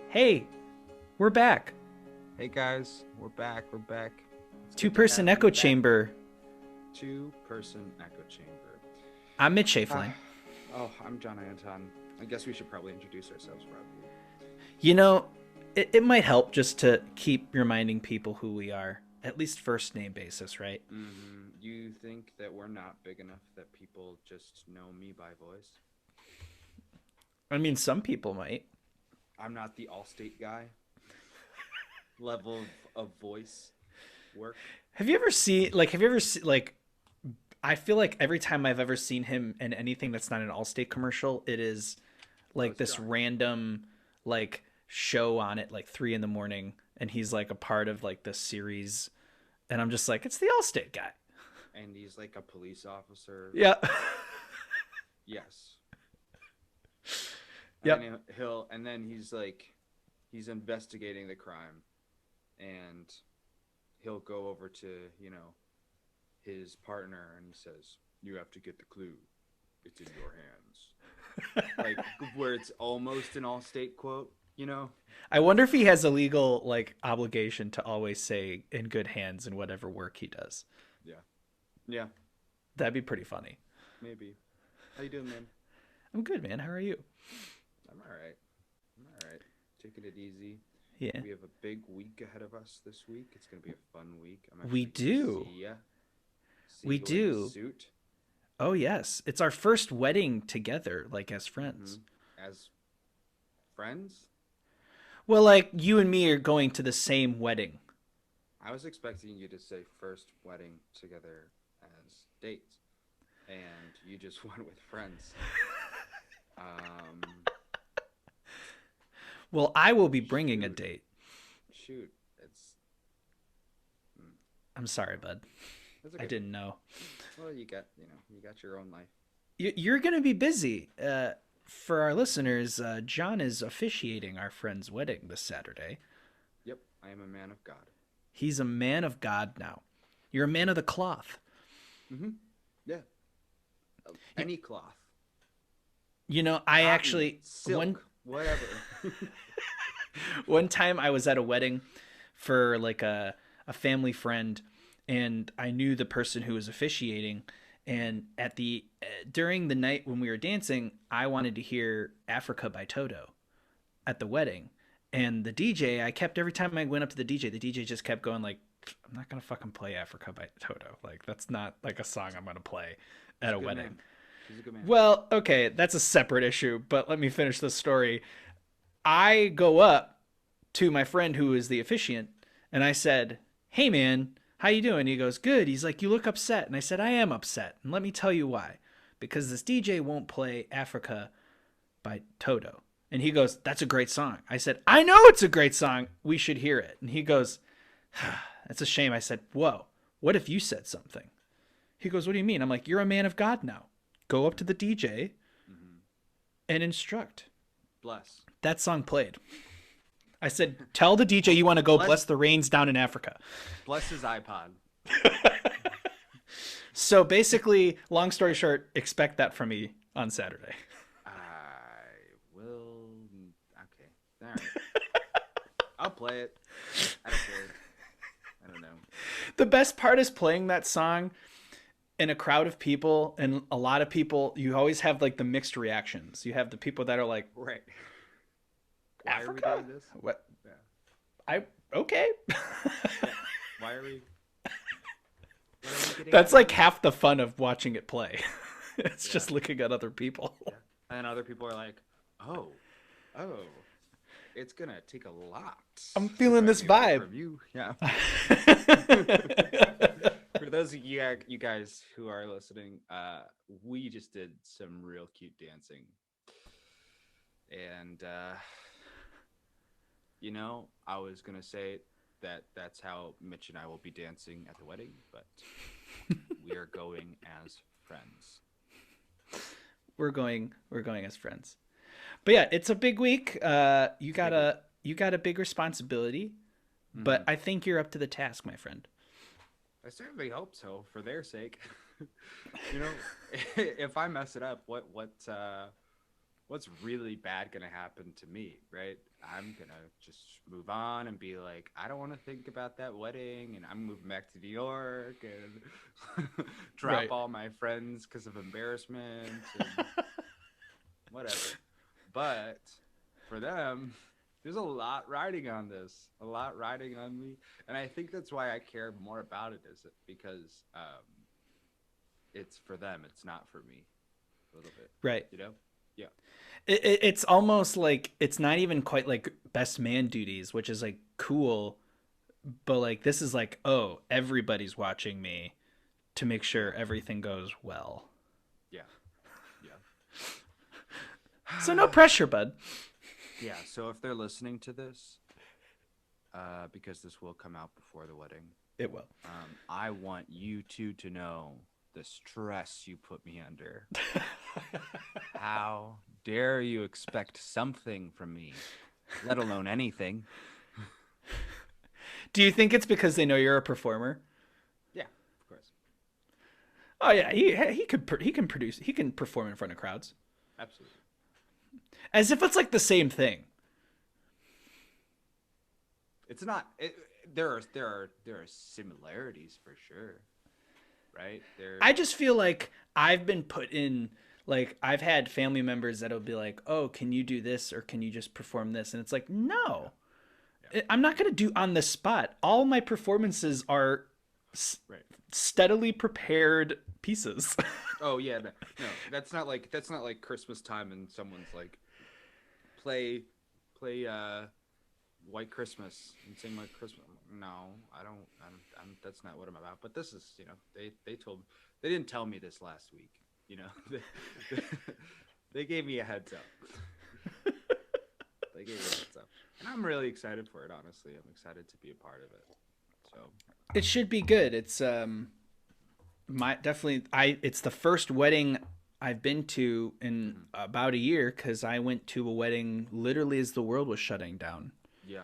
Hey, we're back. Hey guys, we're back. We're back. It's Two good to person have you echo back. chamber. Two-person echo chamber. I'm Mitch Ah, Schäflein. I'm John Anton. I guess we should probably introduce ourselves properly. You know, it might help just to keep reminding people who we are, at least first name basis, right? You think that we're not big enough that people just know me by voice? I mean, some people might. I'm not the Allstate guy level of voice work. Have you ever seen, I feel like every time I've ever seen him in anything that's not an Allstate commercial, it is Oh, like it's this John. random, like, show on at like 3 in the morning, and he's like a part of like this series. And I'm just like, it's the Allstate guy. And he's like a police officer. Yeah. Yes. And Yep. then and then he's like, he's investigating the crime, and he'll go over to his partner and he says, "You have to get the clue. It's in your hands." Like where it's almost an All-State quote, you know? I wonder if he has a legal like obligation to always say "in good hands" in whatever work he does. Yeah, yeah, That'd be pretty funny. maybe. How you doing, man? I'm good, man. How are you? I'm all right. I'm all right. Taking it easy. Yeah, We have a big week ahead of us this week. It's gonna be a fun week. I'm we actually gonna do. see We you in a do. suit. Oh yes, it's our first wedding together, like as hmm friends. As friends. Well, like you and me are going to the same wedding. I was expecting you to say first wedding together as dates, and you just went with friends. Um, Well, I will be bringing a shoot, date. shoot, it's mm, I'm sorry, bud. that's I okay. didn't know. Well, you got your own life. You're gonna be busy. For our listeners, John is officiating our friend's wedding this Saturday. Yep, I am a man of God. He's a man of God now. You're a man of the cloth. Mm-hmm. Yeah, any cloth, I cotton, actually one silk, whatever. one time I was at a wedding for like a family friend, and I knew the person who was officiating, and at the during the night when we were dancing, I wanted to hear Africa by Toto at the wedding. And the DJ, I kept every time I went up to the DJ just kept going like, I'm not gonna fucking play Africa by Toto. Like that's not like a song I'm gonna play He's at a a good wedding. man. He's a good man. Well, okay, that's a separate issue, but let me finish the story. I go up to my friend who is the officiant, and I said, "Hey man, how you doing?" He goes, "Good." He's like, "You look upset." And I said, "I am upset. And let me tell you why. Because this DJ won't play Africa by Toto." And he goes, "That's a great song." I said, "I know it's a great song. We should hear it." And he goes, "That's a shame." I said, "Whoa, what if you said something?" He goes, "What do you mean?" I'm like, "You're a man of God now. Go up to the DJ Mm-hmm. and instruct." Bless, That song played. I said, "Tell the DJ you want to go bless bless, the rains down in Africa." bless his iPod. So basically, long story short, expect that from me on Saturday. I will. Okay, all right. I'll play it. I don't care. I don't know. The best part is playing that song in a crowd of people, and a lot of people, you always have like the mixed reactions. You have the people that are like, Right. Why are we Africa? doing this? What? Yeah. I, okay. Yeah. Why are we? What are we getting That's out of like this? half the fun of watching it play. It's Yeah. just looking at other people. Yeah. And other people are like, oh, oh, it's gonna take a lot I'm to feeling drive this me away vibe. from you. Yeah. For those of you guys who are listening, we just did some real cute dancing, and I was gonna say that that's how Mitch and I will be dancing at the wedding, but we are going as friends. We're going as friends. But yeah, it's a big week. You It's a got big week. a big responsibility, but hmm I think you're up to the task, my friend. I certainly hope so, for their sake. you know, if I mess it up, what's really bad gonna happen to me, right? I'm gonna just move on and be like, I don't want to think about that wedding, and I'm moving back to New York and drop Right. all my friends because of embarrassment and whatever. But for them, there's a lot riding on this, a lot riding on me, and I think that's why I care more about it, is it because it's for them, it's not for me, a little bit, Right. you know? Yeah. It's almost like it's not even quite like best man duties, which is like cool, but like this is like, oh, everybody's watching me to make sure Yeah. everything goes well. Yeah. Yeah. So no pressure, bud. Yeah. So if they're listening to this, because this will come out before the wedding, It will. I want you two to know the stress you put me under. How dare you expect something from me, let alone anything? Do you think it's because they know you're a performer? Yeah, of course. Oh yeah, he can perform in front of crowds. Absolutely. As if it's like the same thing. It's not. There are similarities for sure, right? I just feel like I've been put in, like I've had family members that'll be like, "Oh, can you do this or can you just perform this?" And it's like, Yeah, "No. yeah, I'm not going to do on the spot. All my performances are right. steadily prepared pieces." Oh yeah, no, no, that's not like Christmas time and someone's like play White Christmas and sing White Christmas. No, that's not what I'm about. But this is, they didn't tell me this last week. You know, they, they gave me a heads up. They gave me a heads up, and I'm really excited for it. Honestly, I'm excited to be a part of it. So It should be good. It's my definitely I it's the first wedding I've been to in mhm. about a year cuz I went to a wedding literally as the world was shutting down. Yeah,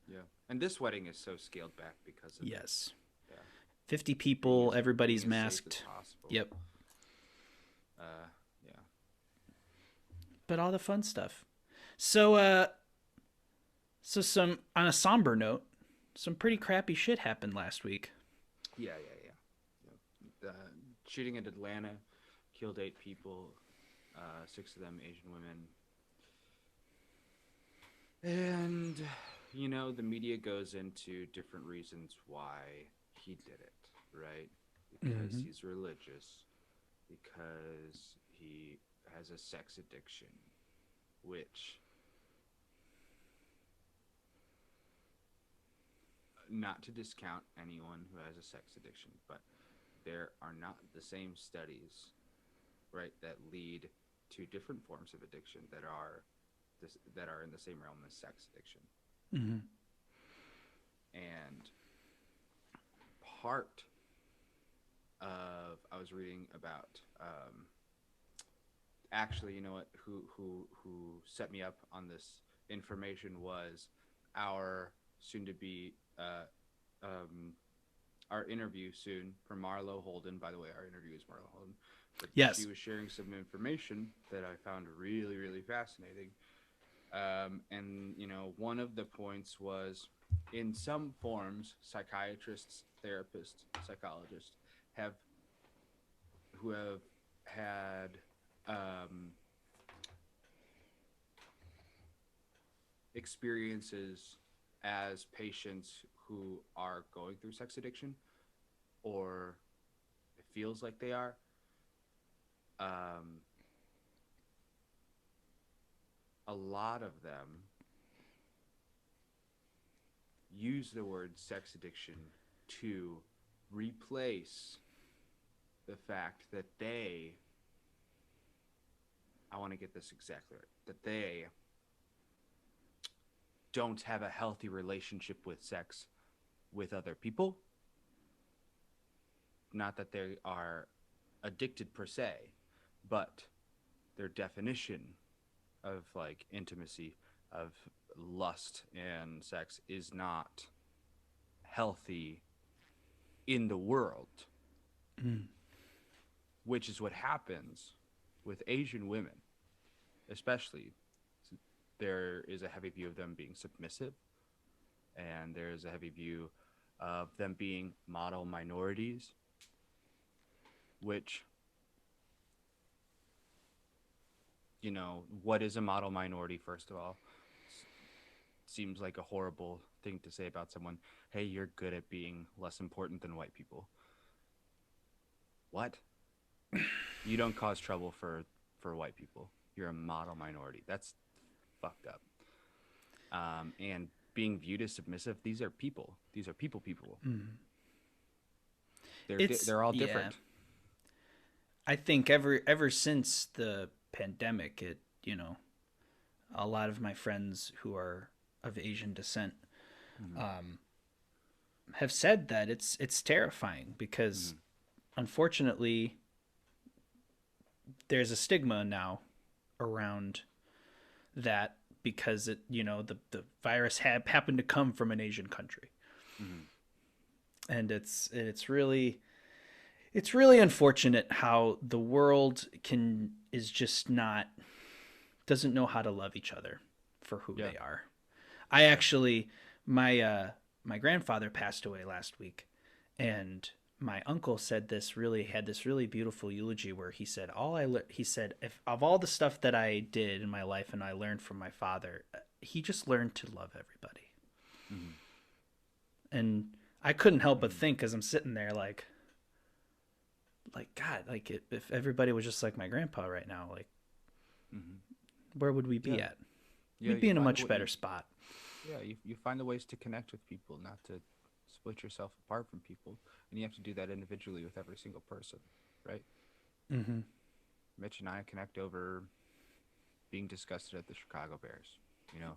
yeah, and this wedding is so scaled back because of it. Yes. Yeah, 50 being people, as being everybody's as safe as masked. possible. Yep. Yeah. But all the fun stuff. So so some on a somber note, some pretty crappy shit happened last week. Yeah. Shooting in Atlanta killed 8 people, 6 of them Asian women, and the media goes into different reasons why he did it, right? Because Mhm. he's religious, because he has a sex addiction, which, not to discount anyone who has a sex addiction, but there are not the same studies, right, that lead to different forms of addiction that are in the same realm as sex addiction. Mhm. And part of I was reading about, actually, you know what, who set me up on this information was our soon to be um, our interview soon for Marlowe Holden. By the way, our interview is Marlowe Holden. But she Yes. was sharing some information that I found really, really fascinating. And one of the points was, in some forms, psychiatrists, therapists, psychologists have who have had um, experiences as patients who are going through sex addiction, or it feels like they are. Um, a lot of them use the word sex addiction to replace the fact that I want to get this exactly right, that they don't have a healthy relationship with sex with other people. Not that they are addicted per se, but their definition of like intimacy, of lust and sex is not healthy in the world, Mm. which is what happens with Asian women. especially, there is a heavy view of them being submissive, and there's a heavy view of them being model minorities, which, what is a model minority, first of all? Seems like a horrible thing to say about someone. Hey, you're good at being less important than white people. What? You don't cause trouble for white people. You're a model minority. That's fucked up. And being viewed as submissive, these are people. These are people. Mm. They're all Yeah. different. I think ever since the pandemic, a lot of my friends who are of Asian descent Mm-hmm. um, have said that it's terrifying because Mm-hmm. unfortunately there's a stigma now around that because the virus happened to come from an Asian country, Mm-hmm. and it's really unfortunate how the world can is just not doesn't know how to love each other for who Yeah. they are. I Yeah. actually my grandfather passed away last week, and my uncle had this really beautiful eulogy where he said he said, if of all the stuff that I did in my life and I learned from my father, he just learned to love everybody. Mm-hmm. And I couldn't help but Mm-hmm. think as I'm sitting there like God, like if everybody was just like my grandpa right now, like Mm-hmm. where would we be Yeah. at? Yeah. We'd You be in a find the much way. better spot. Yeah. You find the ways to connect with people, not to split yourself apart from people, and you have to do that individually with every single person, right? Mm-hmm. Mitch and I connect over being disgusted at the Chicago Bears. You know,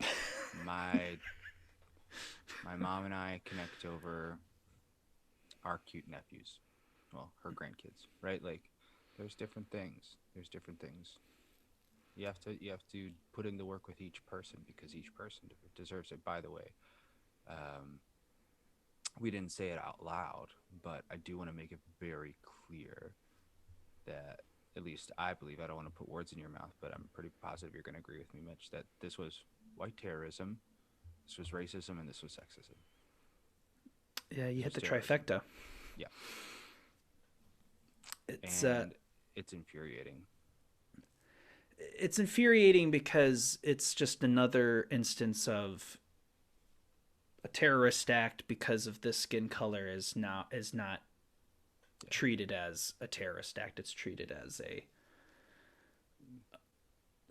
my my mom and I connect over our cute nephews. Well, her grandkids, right? Like, there's different things. There's different things. You have to put in the work with each person because each person deserves it. By the way, um, we didn't say it out loud, but I do want to make it very clear that, at least I believe, I don't want to put words in your mouth, but I'm pretty positive you're going to agree with me, Mitch, that this was white terrorism, this was racism, and this was sexism. Yeah, you This hit was the terrorism. trifecta. Yeah. It's And it's infuriating. it's infuriating because it's just another instance of a terrorist act because of this skin color is not Yeah. treated as a terrorist act. It's treated as a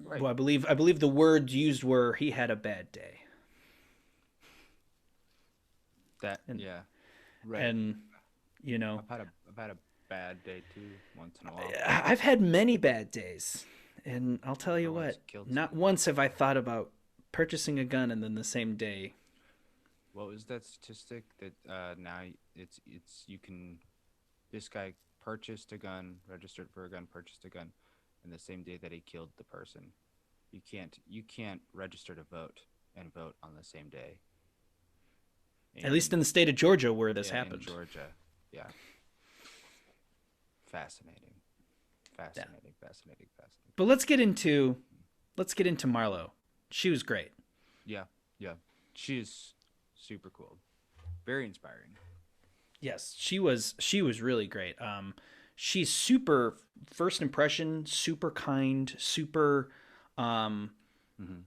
Right. well, I believe the words used were he had a bad day. That, And yeah. Right. and you know, I've had a bad day too once in a while. I've had many bad days. And I'll tell you Never once what, killed not someone. once have I thought about purchasing a gun and then the same day. What was that statistic that now it's you can this guy purchased a gun, registered for a gun, purchased a gun, and the same day that he killed the person. You can't register to vote and vote on the same day. At least In in the state of Georgia where this Yeah, in happened. Georgia. Yeah. Fascinating. Yeah. Fascinating. Fascinating. Fascinating. But let's get into Marlowe. She was great. Yeah. Yeah. She's super cool. Very inspiring. Yes, she was really great. She's super first impression, super kind, super um Mm-hmm.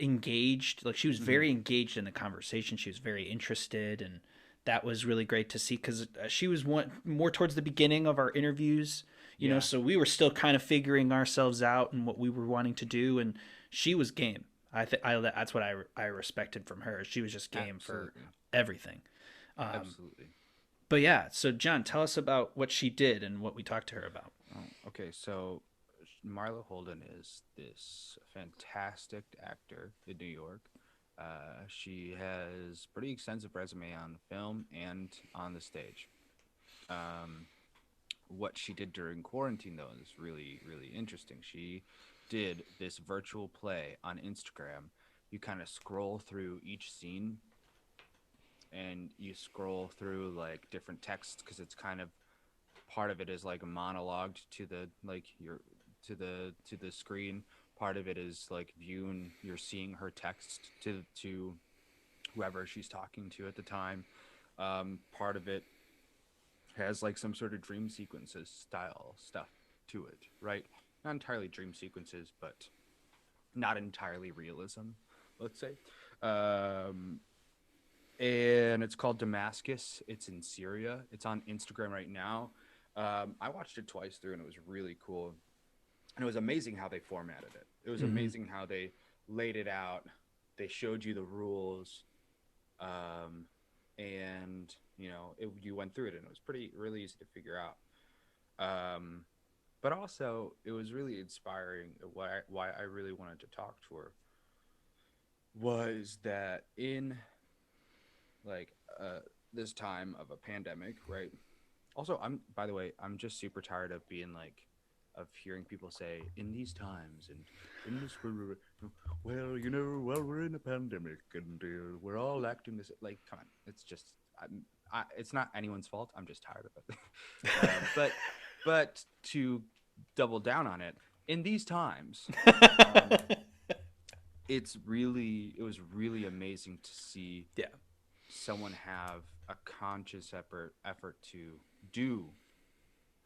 engaged. Like she was Mm-hmm. very engaged in the conversation. She was very interested, and that was really great to see because she was more towards the beginning of our interviews. Yeah. So we were still kind of figuring ourselves out and what we were wanting to do, and she was game. That's what I respected from her. She was just game for Absolutely. everything. Um, Absolutely. but yeah, so John, tell us about what she did and what we talked to her about. Oh, okay. So Marlowe Holden is this fantastic actor in New York. She has pretty extensive resume on film and on the stage. Um, what she did during quarantine though is really really interesting. She did this virtual play on Instagram. You kind of scroll through each scene and you scroll through like different texts because it's kind of part of it is like monologued to the like your to the screen, Part of it is like you're seeing her text to whoever she's talking to at the time. Part of it has like some sort of dream sequences style stuff to it, right? Not entirely dream sequences, but not entirely realism, let's say. Um, and it's called Damascus. It's in Syria. It's on Instagram right now. I watched it twice through, and it was really cool. And it was amazing how they formatted it. It was Mm-hmm. amazing how they laid it out. They showed you the rules, um, and you went through it, and it was pretty really easy to figure out. Um, but also, it was really inspiring. Why I really wanted to talk to her was that in like this time of a pandemic, right? Also, I'm by the way, I'm just super tired of being like of hearing people say in these times and in this well, well, we're in a pandemic and we're all acting this like come on, it's just it's not anyone's fault. I'm just tired of it. But to double down on it, in these times, um, it was really amazing to see Yeah. someone have a conscious effort to do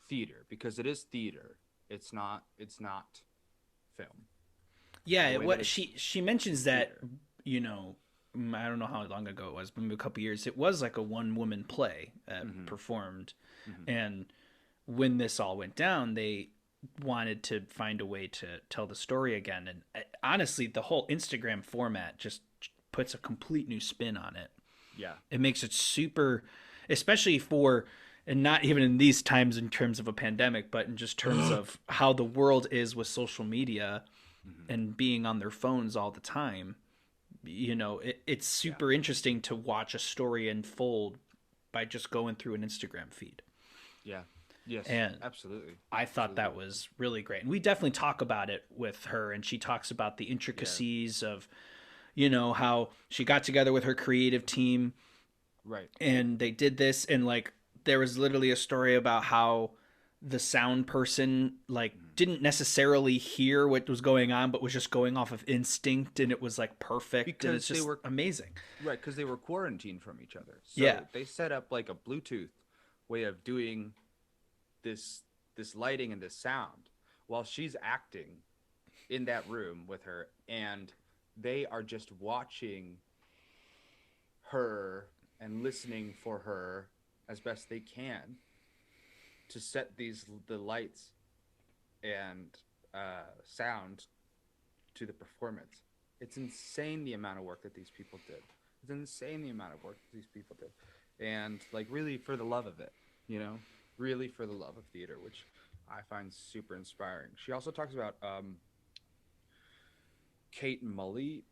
theater, because it is theater. It's not film. Yeah, The way that it's she mentions that, theater. you know, I don't know how long ago it was, but maybe a couple years. It was like a one woman play Hmm. performed, Hmm. and when this all went down, they wanted to find a way to tell the story again. And honestly, the whole Instagram format just puts a complete new spin on it. Yeah. It makes it super, especially for, and not even in these times in terms of a pandemic, but in just terms of how the world is with social media Hmm. and being on their phones all the time. It's Yeah. super interesting to watch a story unfold by just going through an Instagram feed. Yeah. Yes. And Absolutely. I thought that Absolutely. was really great. And we definitely talk about it with her, and she talks about the Yeah. intricacies of, how she got together with her creative team Right. and they did this, and like there was literally a story about how the sound person like Hmm. didn't necessarily hear what was going on but was just going off of instinct, and it was like perfect, and it's Because they just were amazing. right, because they were quarantined from each other, Yeah. so they set up like a Bluetooth way of doing this this lighting and this sound while she's acting in that room with her, and they are just watching her and listening for her as best they can to set the lights and sound to the performance. It's insane the amount of work that these people did. It's insane the amount of work that these people did, and like really for the love of it, you know, really for the love of theater, which I find super inspiring. She also talks about Kate Mully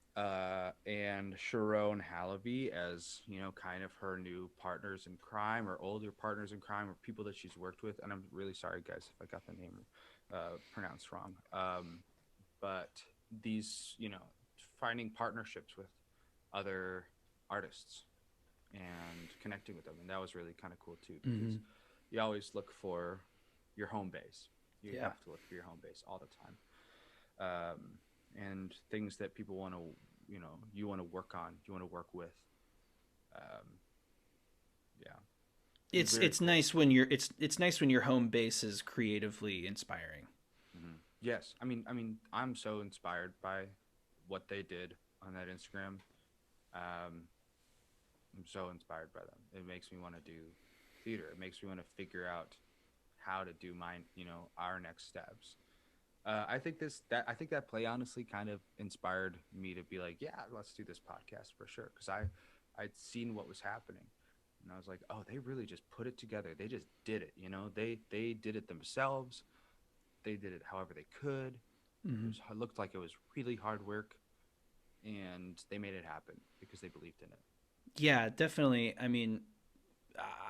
and Sharon Hallaby as, kind of her new partners in crime or older partners in crime or people that she's worked with. And I'm really sorry, guys, if I got the name pronounced wrong. But these, finding partnerships with other artists and connecting with them. And that was really kind of cool too, Mm-hmm. because you always look for your home base. You Yeah. have to look for your home base all the time. And things that people want to, you want to work on, you want to work with. Um, yeah, it's very it's cool. nice when it's nice when your home base is creatively inspiring. Hmm. Yes, I'm so inspired by what they did on that Instagram. Um, I'm so inspired by them. It makes me want to do theater. It makes me want to figure out how to do mine, our next steps. I think that play honestly kind of inspired me to be like, yeah, let's do this podcast for sure. Because I'd seen what was happening, and I was like, oh, they really just put it together. They just did it. They did it themselves. They did it however they could. Mm-hmm. It looked like it was really hard work, and they made it happen because they believed in it. Yeah, definitely. I mean,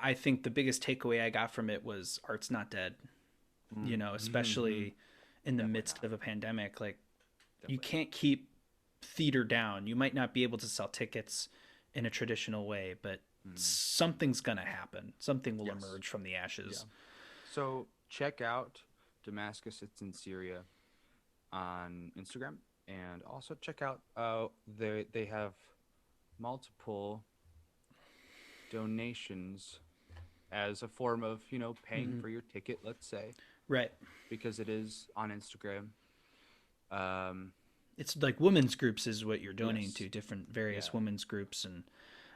I think the biggest takeaway I got from it was art's not dead. Mm-hmm. Especially in the Definitely midst not. of a pandemic. Like, you Definitely not. can't keep theater down. You might not be able to sell tickets in a traditional way, but Mm-hmm. something's going to happen. Something will Yes. emerge from the Yeah. ashes. So check out Damascus. It's in Syria. on Instagram, and also check out they have multiple donations as a form of paying Mm-hmm. for your ticket, let's say, Right. because it is on Instagram. Um, It's like women's groups is what you're donating yes, to, different various yeah, women's groups, and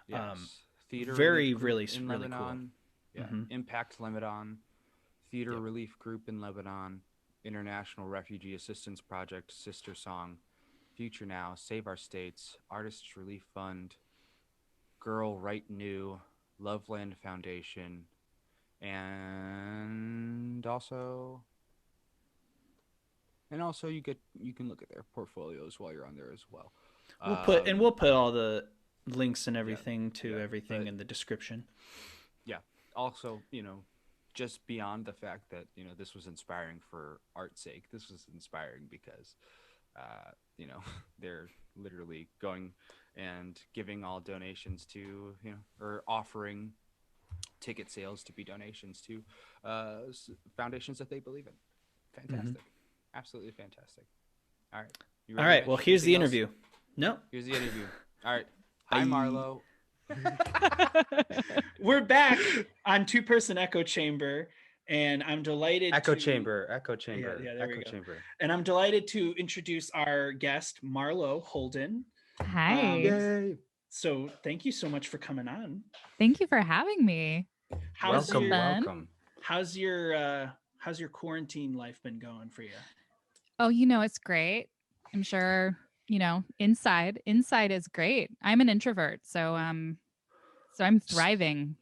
yes. Theater very, Relief Group really, in really cool. Lebanon, yeah. Mm-hmm. Impact Lebanon, Theater Yep. Relief Group in Lebanon, International Refugee Assistance Project, Sister Song, Future Now, Save Our States, Artists Relief Fund, Girl Right New, Loveland Foundation, and also you can look at their portfolios while you're on there as well. We'll put all the links and Yeah, everything to yeah, everything but in the description. yeah, also just beyond the fact that this was inspiring for art's sake, this was inspiring because they're literally going and giving all donations to or offering ticket sales to be donations to foundations that they believe in. Mm-hmm. Fantastic. Absolutely fantastic. All right. You All ready, right. Well, Mitch? here's Anything the else? interview. No. Here's the interview. All right. Hi, Bye. Marlowe. We're back on two person echo chamber, and I'm delighted Echo to chamber. Echo yeah, chamber. yeah, there we Echo go. chamber. And I'm delighted to introduce our guest, Marlowe Holden. Hi. Yay. So thank you so much for coming on. Thank you for having me. How's This is Welcome. your fun. Welcome. how's your quarantine life been going for you? Oh, it's great. I'm sure, inside is great. I'm an introvert, so I'm thriving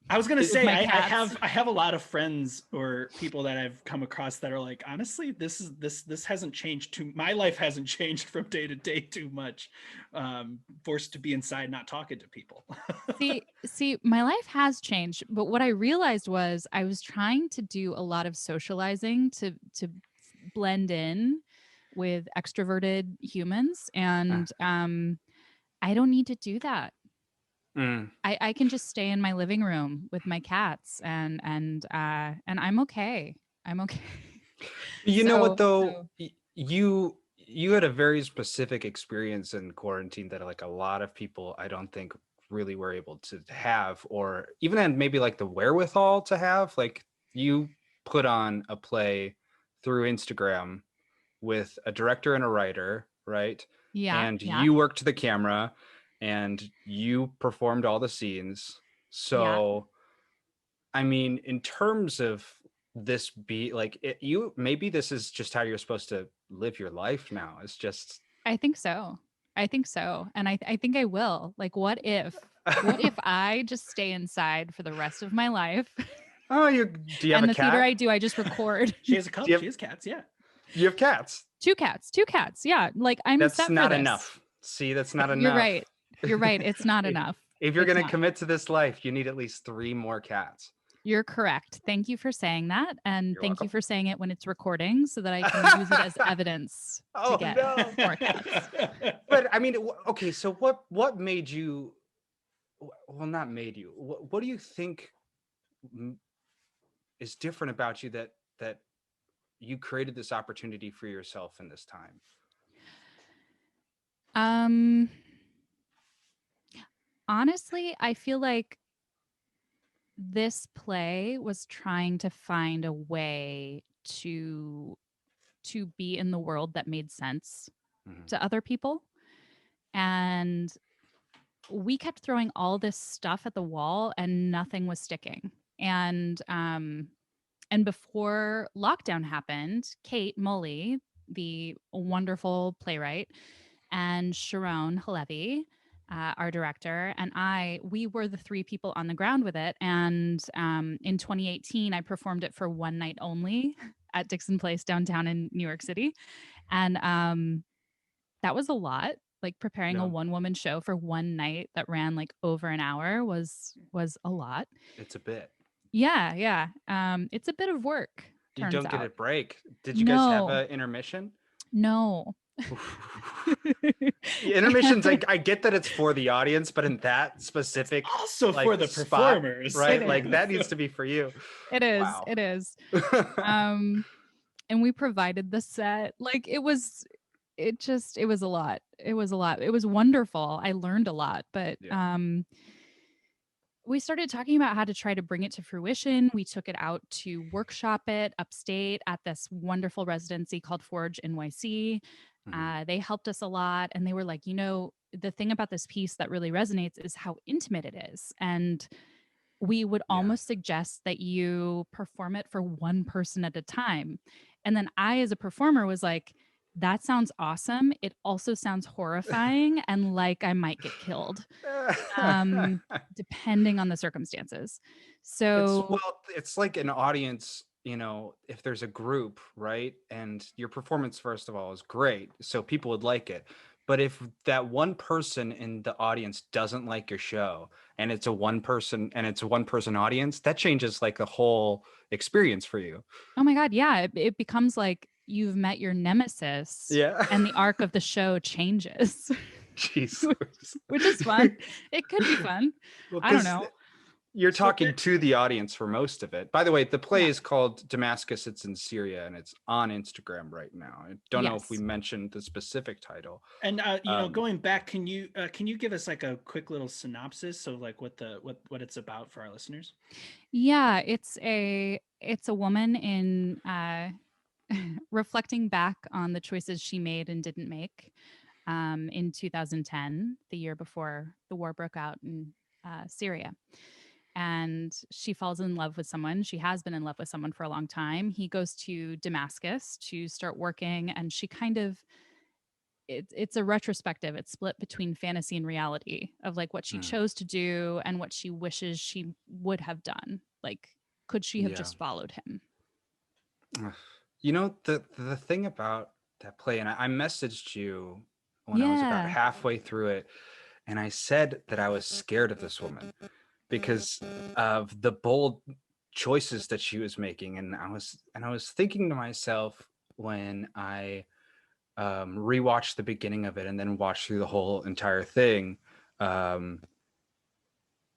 I was gonna with say my I cats. have a lot of friends or people that I've come across that are like, honestly, this hasn't changed too. My life hasn't changed from day to day too much. Forced to be inside, not talking to people. See, my life has changed, but what I realized was I was trying to do a lot of socializing to blend in with extroverted humans, and I don't need to do that. Mm. I can just stay in my living room with my cats, and I'm okay. I'm okay. You know what So though? You had a very specific experience in quarantine that like a lot of people I don't think really were able to have, or even had maybe like the wherewithal to have. Like you put on a play through Instagram with a director and a writer, right? yeah, And yeah, you worked the camera and you performed all the scenes. yeah. So I mean, in terms of this be like you maybe this is just how you're supposed to live your life now. It's just I think so. I think so, and I think I will. Like, what if I just stay inside for the rest of my life, Oh, you do you have and a the theater cat? I do, I just record. She has a Do you couple. have She has cats. Yeah. you have cats? Two cats, two cats. Yeah, like I'm That's set for not this. enough. See, that's not You're enough. right. You're right. It's not if, enough. if you're It's gonna not. commit to this life, you need at least 3 more cats. You're correct. Thank you for saying that. And You're thank you welcome. for saying it when it's recording so that I can use it as evidence to Oh get no. more cats. But I mean, okay, so what made you well not made you. What do you think is different about you that you created this opportunity for yourself in this time? Um Honestly, I feel like this play was trying to find a way to be in the world that made sense Mm-hmm. to other people. And we kept throwing all this stuff at the wall and nothing was sticking. And before lockdown happened, Kate Mully, the wonderful playwright, and Sharon Halevi, our director, and we were the three people on the ground with it. And in 2018, I performed it for one night only at Dixon Place downtown in New York City. And that was a lot. Like preparing a No, one-woman show for one night that ran like over an hour was a lot. it's a bit. Yeah, yeah. It's a bit of work, You turns don't get a out. break. Did you guys have No, an intermission? no. Intermissions, I get that it's for the audience, but in that specific Also like for the spot, performers. right? It Like is. that needs to be for you. It is. Wow. It is. Um, and we provided the set. Like it was a lot. It was a lot. It was wonderful. I learned a lot, but Yeah. we started talking about how to try to bring it to fruition. We took it out to workshop it upstate at this wonderful residency called Forge NYC. Mhm. They helped us a lot, and they were like, the thing about this piece that really resonates is how intimate it is. And we would Yeah. almost suggest that you perform it for one person at a time. And then I, as a performer, was like, that sounds awesome. It also sounds horrifying and like I might get killed, um, depending on the circumstances. It's So, well, it's like an audience, if there's a group, right? And your performance, first of all, is great, so people would like it. But if that one person in the audience doesn't like your show and it's a one person audience, that changes like the whole experience for you. oh my God, yeah, it becomes like you've met your nemesis Yeah. and the arc of the show changes, Jesus. which is fun. It could be fun. Well, I don't because know. you're So talking to the audience for most of it. By the way, the play Yeah. is called Damascus. It's in Syria, and it's on Instagram right now. I don't know if we Yes. mentioned the specific title. and Um, going back, can you give us like a quick little synopsis of like what it's about for our listeners? Yeah, it's a woman in reflecting back on the choices she made and didn't make in 2010, the year before the war broke out in Syria. And she falls in love with someone. She has been in love with someone for a long time. He goes to Damascus to start working, and she kind of it's a retrospective. It's split between fantasy and reality of like what she hmm, chose to do and what she wishes she would have done. Like, could she have yeah. just followed him? Ugh. The thing about that play, and I messaged you when I was about Yeah. halfway through it, and I said that I was scared of this woman because of the bold choices that she was making, and I was thinking to myself when I rewatched the beginning of it and then watched through the whole entire thing, um,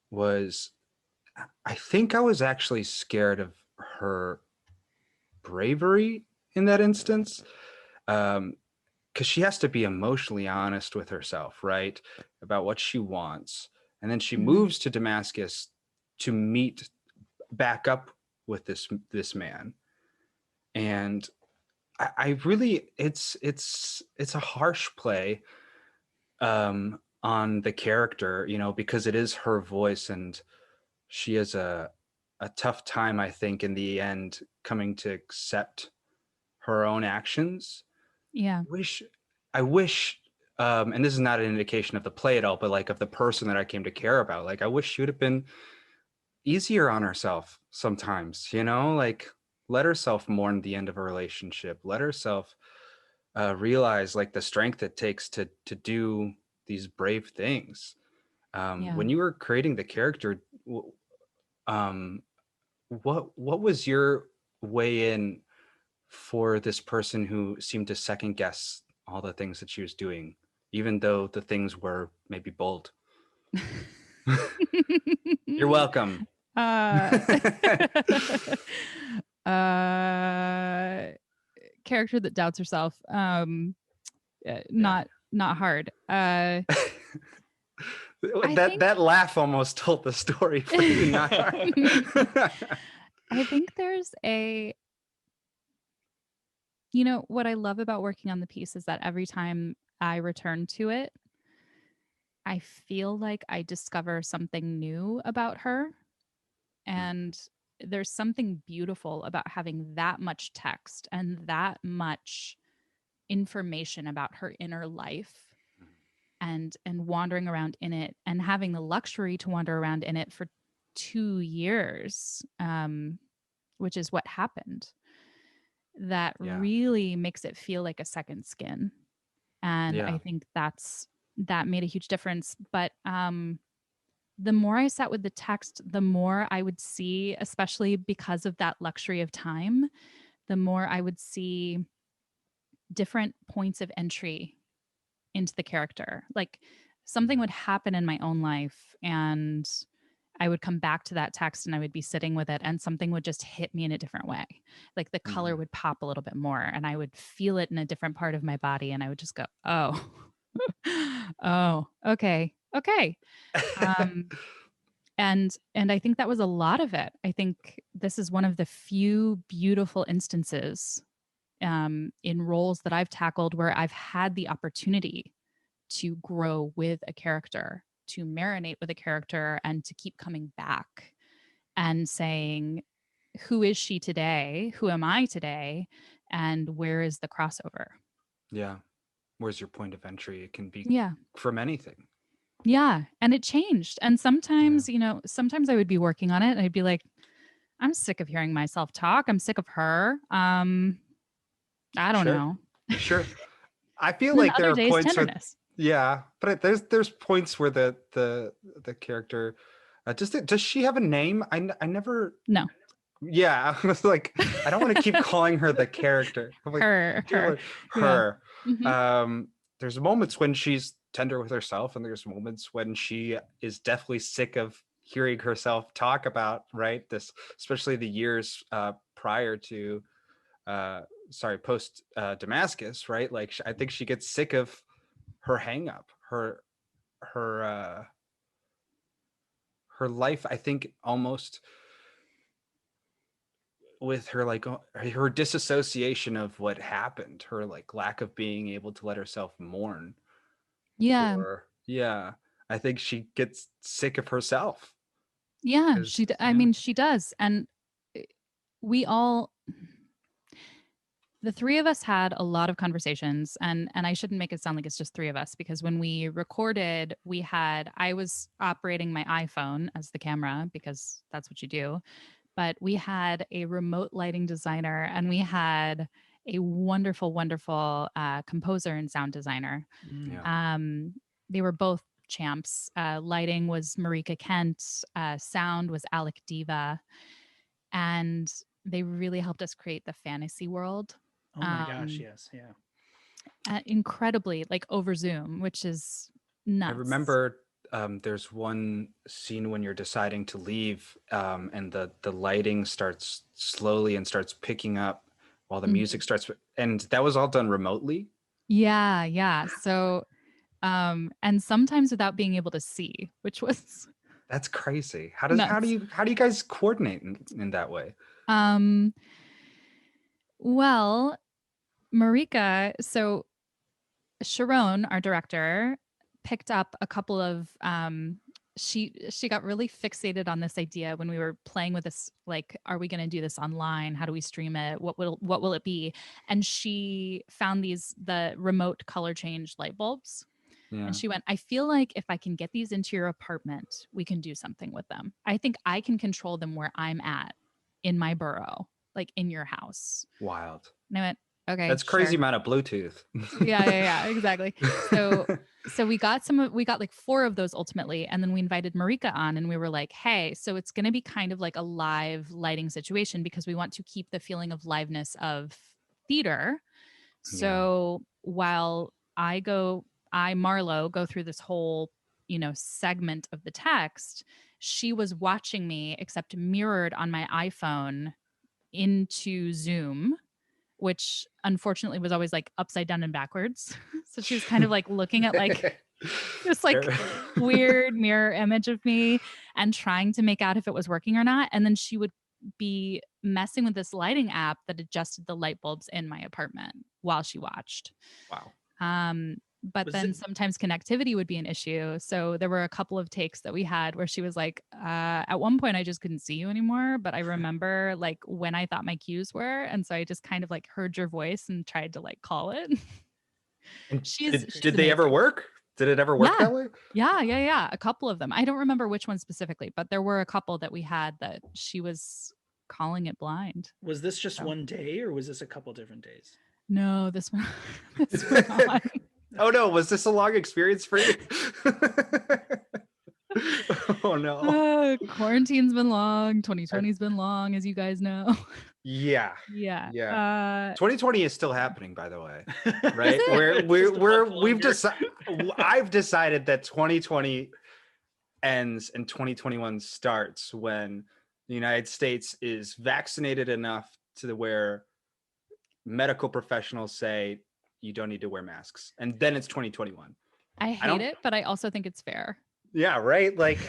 was I think I was actually scared of her bravery in that instance. Because she has to be emotionally honest with herself, right? About what she wants. And then she Hmm. moves to Damascus to meet back up with this man. And I really it's a harsh play on the character, because it is her voice, and she has a tough time, I think, in the end, coming to accept her own actions. Yeah. wish I wish and this is not an indication of the play at all, but like of the person that I came to care about. Like I wish she would have been easier on herself sometimes, like let herself mourn the end of a relationship. Let herself realize like the strength it takes to do these brave things. Yeah. When you were creating the character, um, what was your way in for this person who seemed to second guess all the things that she was doing, even though the things were maybe bold? You're welcome. uh, uh, character that doubts herself. Yeah. Not hard. I that think that laugh almost told the story for you, not hard. I think there's what I love about working on the piece is that every time I return to it, I feel like I discover something new about her. And there's something beautiful about having that much text and that much information about her inner life and wandering around in it and having the luxury to wander around in it for 2 years, which is what happened. That Yeah. really makes it feel like a second skin, and Yeah. I think that made a huge difference. But the more I sat with the text, the more I would see, especially because of that luxury of time, the more I would see different points of entry into the character. Like something Mhm. would happen in my own life, and I would come back to that text and I would be sitting with it and something would just hit me in a different way. Like the color would pop a little bit more and I would feel it in a different part of my body and I would just go, oh, oh, okay, okay. Um, and I think that was a lot of it. I think this is one of the few beautiful instances in roles that I've tackled where I've had the opportunity to grow with a character, to marinate with a character, and to keep coming back and saying, who is she today? Who am I today? And where is the crossover? Yeah. Where's your point of entry? It can be Yeah. from anything. Yeah. And it changed. And sometimes, sometimes I would be working on it and I'd be like, I'm sick of hearing myself talk. I'm sick of her. I don't know. Sure. I feel And then like there other are days, points where, tenderness. yeah, but there's points where the character does she have a name? I never. No. Yeah, I was like, I don't want to keep calling her the character. I'm like, Her. her. Yeah. Mm-hmm. There's moments when she's tender with herself, and there's moments when she is definitely sick of hearing herself talk about, right, this, especially the years prior to post Damascus, right? Like I think she gets sick of her hang up, her her life, I think, almost with her, like her disassociation of what happened, her like lack of being able to let herself mourn. Yeah. Or I think she gets sick of herself. Yeah, I mean, she does. And we all, the three of us had a lot of conversations, and I shouldn't make it sound like it's just three of us, because when we recorded, I was operating my iPhone as the camera because that's what you do. But we had a remote lighting designer and we had a wonderful, wonderful composer and sound designer. Yeah. They were both champs. Lighting was Marika Kent, sound was Alec Diva, and they really helped us create the fantasy world. Oh my gosh, yes, yeah. Incredibly, like over Zoom, which is nuts. I remember there's one scene when you're deciding to leave, and the lighting starts slowly and starts picking up while the music starts, and that was all done remotely. Yeah. So, and sometimes without being able to see, which was that's crazy. How do you guys coordinate in that way? Well, Marika, so Sharon, our director, picked up a couple of she got really fixated on this idea when we were playing with this, like, are we going to do this online? How do we stream it? What will it be? And she found the remote color change light bulbs. Yeah. And she went, I feel like if I can get these into your apartment, we can do something with them. I think I can control them where I'm at in my borough, like in your house. Wild. And I went, okay, that's crazy amount of Bluetooth. yeah, exactly. So we got like 4 of those ultimately, and then we invited Marika on, and we were like, hey, so it's going to be kind of like a live lighting situation because we want to keep the feeling of liveness of theater. So while Marlowe go through this whole, segment of the text, she was watching me, except mirrored on my iPhone into Zoom, which unfortunately was always like upside down and backwards. So she was kind of like looking at like this like weird mirror image of me and trying to make out if it was working or not. And then she would be messing with this lighting app that adjusted the light bulbs in my apartment while she watched. Wow. But then sometimes connectivity would be an issue. So there were a couple of takes that we had where she was like, at one point I just couldn't see you anymore. But I remember like when I thought my cues were. And so I just kind of like heard your voice and tried to like call it. And did they ever work? Did it ever work that way? Yeah. A couple of them. I don't remember which one specifically, but there were a couple that we had that she was calling it blind. Was this just one day or was this a couple different days? No, this one. This went on. Oh no, was this a long experience for you? Oh no. Quarantine's been long. 2020's been long, as you guys know. Yeah. 2020 is still happening, by the way. Right? I've decided that 2020 ends and 2021 starts, when the United States is vaccinated enough to where medical professionals say you don't need to wear masks, and then it's 2021. I I hate don't. it, but I also think it's fair. Yeah, right. Like,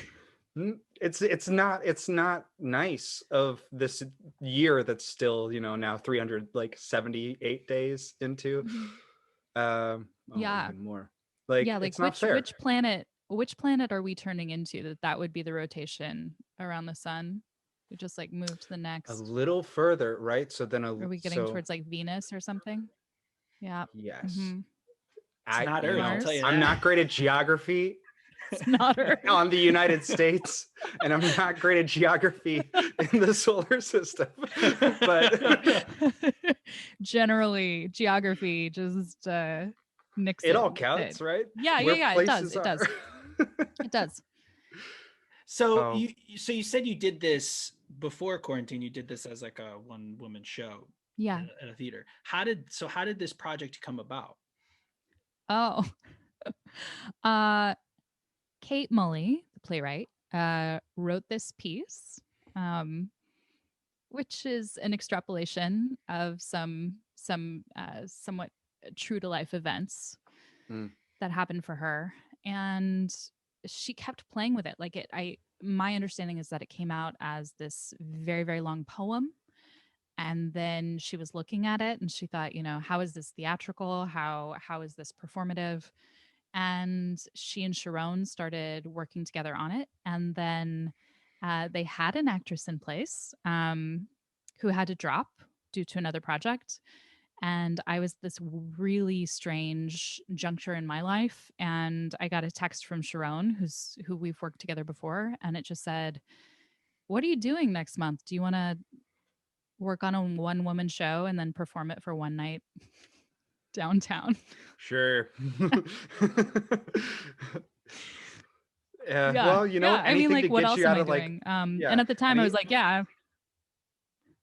it's not nice of this year that's still, now 378 days into. Mhm. Oh, Yeah. even more. Like, Yeah, like it's not fair. which planet are we turning into that would be the rotation around the sun? We just like move to the A next. little further, right? So then Are we getting so towards like Venus or something? Yeah. yes. Mm-hmm. It's I not you Earth, know I'll tell Mars. you I'm that. not great at geography It's not Earth. on the United States, and I'm not great at geography in the solar system. But Generally, geography just nicks it it. all Nicks it. counts, right? Yeah, yeah, Where yeah. It does. places It are. does. It does. So Oh, you said you did this before quarantine. You did this as like a one woman show Yeah. at a theater. How did this project come about? Oh. uh Kate Mully, the playwright, wrote this piece, um, which is an extrapolation of some somewhat true to life events mm, that happened for her, and she kept playing with it. Like it, I my understanding is that it came out as this very very long poem, and then she was looking at it and she thought, how is this theatrical? How is this performative? And she and Sharon started working together on it. And then they had an actress in place who had to drop due to another project. And I was this really strange juncture in my life. And I got a text from Sharon, who we've worked together before. And it just said, "What are you doing next month? Do you want to work on a one woman show and then perform it for one night downtown?" sure. Yeah, Yeah. well, Yeah. I mean, anything like, to what get else you am out I of, like, doing? And yeah, at the time I was any like, yeah,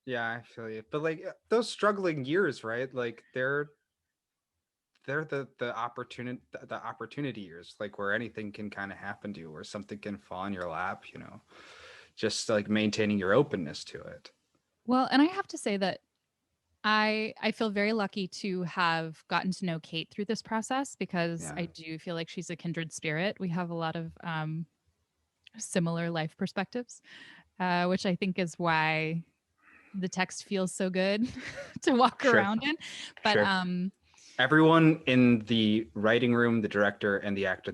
yeah, I feel you. But like, those struggling years, right? Like, they're the opportunity years, like, where anything can kind of happen to you, where something can fall in your lap, just like maintaining your openness to it. well, and I have to say that I feel very lucky to have gotten to know Kate through this process because Yeah, I do feel like she's a kindred spirit. We have a lot of similar life perspectives, which I think is why the text feels so good to walk sure, around in. But sure. Everyone in the writing room, the director and the actor,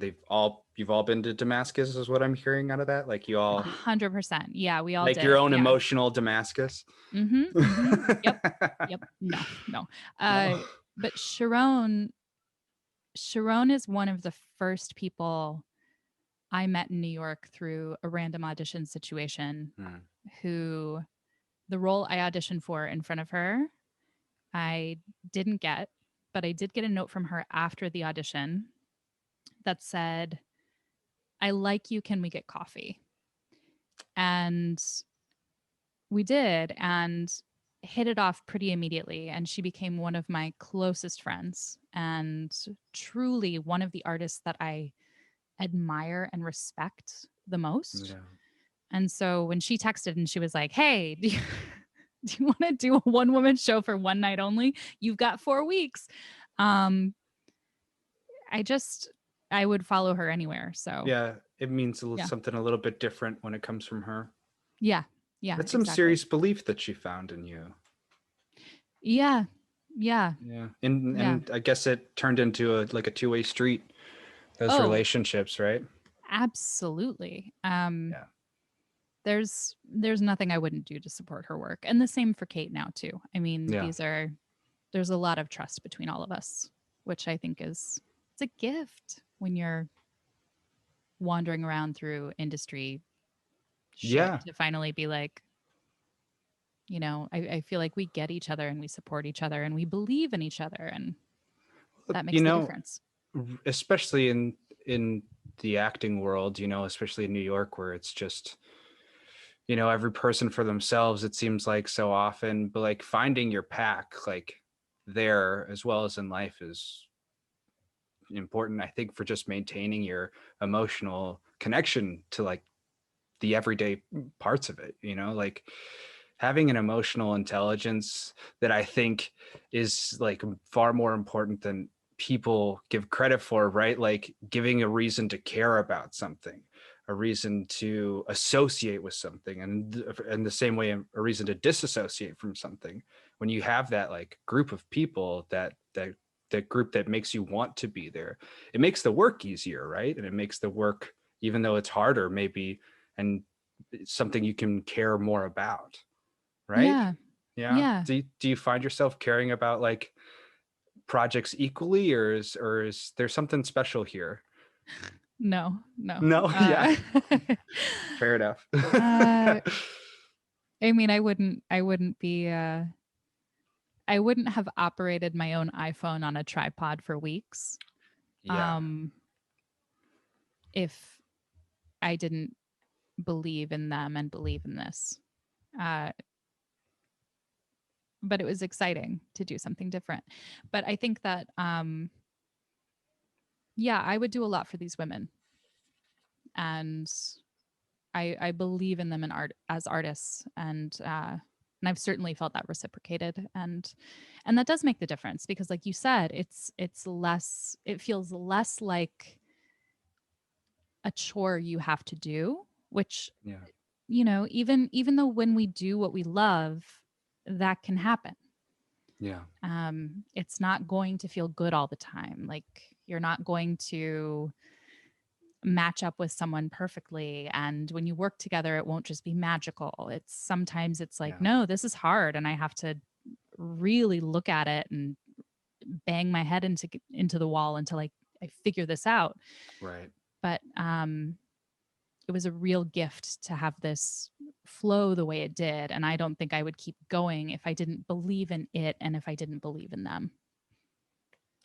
you've all been to Damascus, is what I'm hearing out of that. Like, you all 100%. Yeah, we all like your did. own Yeah. emotional Damascus. Mm-hmm. Mm-hmm. Yep. Yep. No, no. No. But Sharon is one of the first people I met in New York through a random audition situation, Hmm. who the role I auditioned for in front of her, I didn't get, but I did get a note from her after the audition that said, "I like you. Can we get coffee?" And we did, and hit it off pretty immediately. And she became one of my closest friends and truly one of the artists that I admire and respect the most. Yeah. And so when she texted and she was like, "Hey, do you want to do a one woman show for one night only? You've got 4 weeks." Um, I just, I would follow her anywhere. So Yeah, it means yeah, something a little bit different when it comes from her. yeah, yeah, That's some exactly. serious belief that she found in you. Yeah, yeah, Yeah. And yeah. I guess it turned into a two-way street, those Oh, relationships, right? absolutely. Yeah. There's nothing I wouldn't do to support her work. And the same for Kate now too. I mean, Yeah. there's a lot of trust between all of us, which I think is it's a gift when you're wandering around through industry shit Yeah. to finally be like, I feel like we get each other and we support each other and we believe in each other, and that You makes the know, difference. especially in the acting world, especially in New York, where it's just, every person for themselves, it seems like, so often. But like, finding your pack, like, there as well as in life, is important, I think, for just maintaining your emotional connection to like the everyday parts of it, you know, like having an emotional intelligence that I think is like far more important than people give credit for, right? Like giving a reason to care about something, a reason to associate with something, and in the same way, a reason to disassociate from something. When you have that like group of people, that group that makes you want to be there, it makes the work easier, right? And it makes the work, even though it's harder, maybe, and it's something you can care more about, right? Yeah. Yeah. Yeah. Do you find yourself caring about like projects equally, or is there something special here? No, no. No. Yeah. Fair enough. uh, I mean, I wouldn't be, I wouldn't have operated my own iPhone on a tripod for weeks. Yeah. Um, if I didn't believe in them and believe in this. Uh, but it was exciting to do something different. But I think that, yeah, I would do a lot for these women. And I believe in them in art as artists. And I've certainly felt that reciprocated. And that does make the difference because like you said, it's less, it feels less like a chore you have to do, which, Yeah. you know, even though when we do what we love, that can happen. Yeah. It's not going to feel good all the time. Like you're not going to match up with someone perfectly, and when you work together it won't just be magical. It's sometimes it's like, Yeah. no, this is hard and I have to really look at it and bang my head into the wall until I figure this out. Right. But it was a real gift to have this flow the way it did. And I don't think I would keep going if I didn't believe in it and if I didn't believe in them.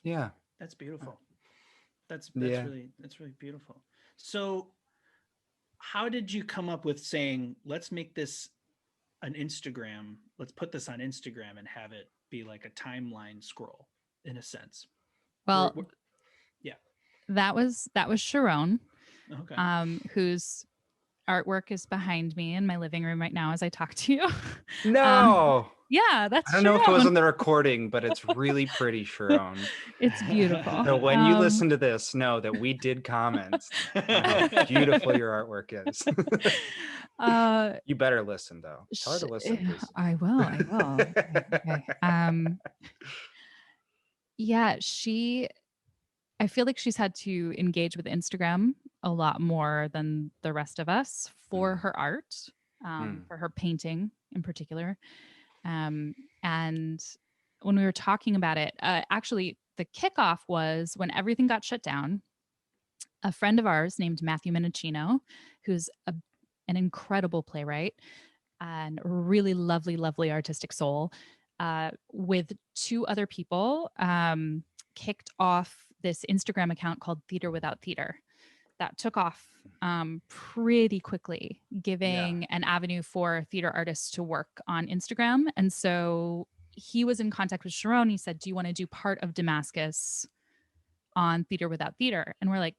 Yeah. That's beautiful. That's Yeah. really beautiful. So how did you come up with saying, let's make this an Instagram, let's put this on Instagram and have it be like a timeline scroll in a sense? Well, Yeah. that was Sharon, Okay. whose artwork is behind me in my living room right now as I talk to you. um, No. yeah, I that's don't know if it was Sharon. on the recording, but it's really pretty, Sharon. It's beautiful. So when you listen to this, know that we did comment on how beautiful your artwork is. You better listen, though. Tell her to listen, please. I will. I will. Okay. Yeah, I feel like she's had to engage with Instagram a lot more than the rest of us for her art, for her painting in particular. And when we were talking about it, actually, the kickoff was when everything got shut down. A friend of ours named Matthew Minicino, who's an incredible playwright and really lovely, lovely artistic soul, with two other people, kicked off this Instagram account called Theater Without Theater that took off pretty quickly, giving an avenue for theater artists to work on Instagram. And so he was in contact with Sharon. He said, do you want to do part of Damascus on Theater Without Theater? And we're like,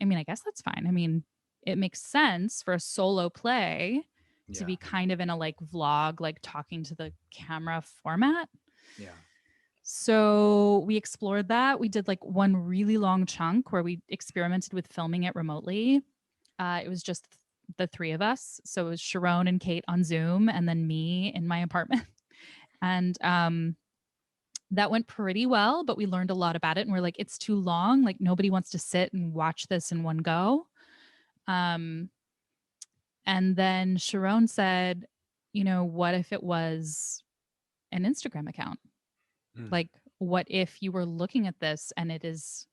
I mean, I guess that's fine. I mean, it makes sense for a solo play to be kind of in a like vlog, like talking to the camera format. Yeah. So we explored that. We did like one really long chunk where we experimented with filming it remotely. It was just the three of us. So it was Sharon and Kate on Zoom and then me in my apartment. And that went pretty well, but we learned a lot about it. And we're like, it's too long. Like nobody wants to sit and watch this in one go. And then Sharon said, you know, what if it was an Instagram account? Like, what if you were looking at this and it is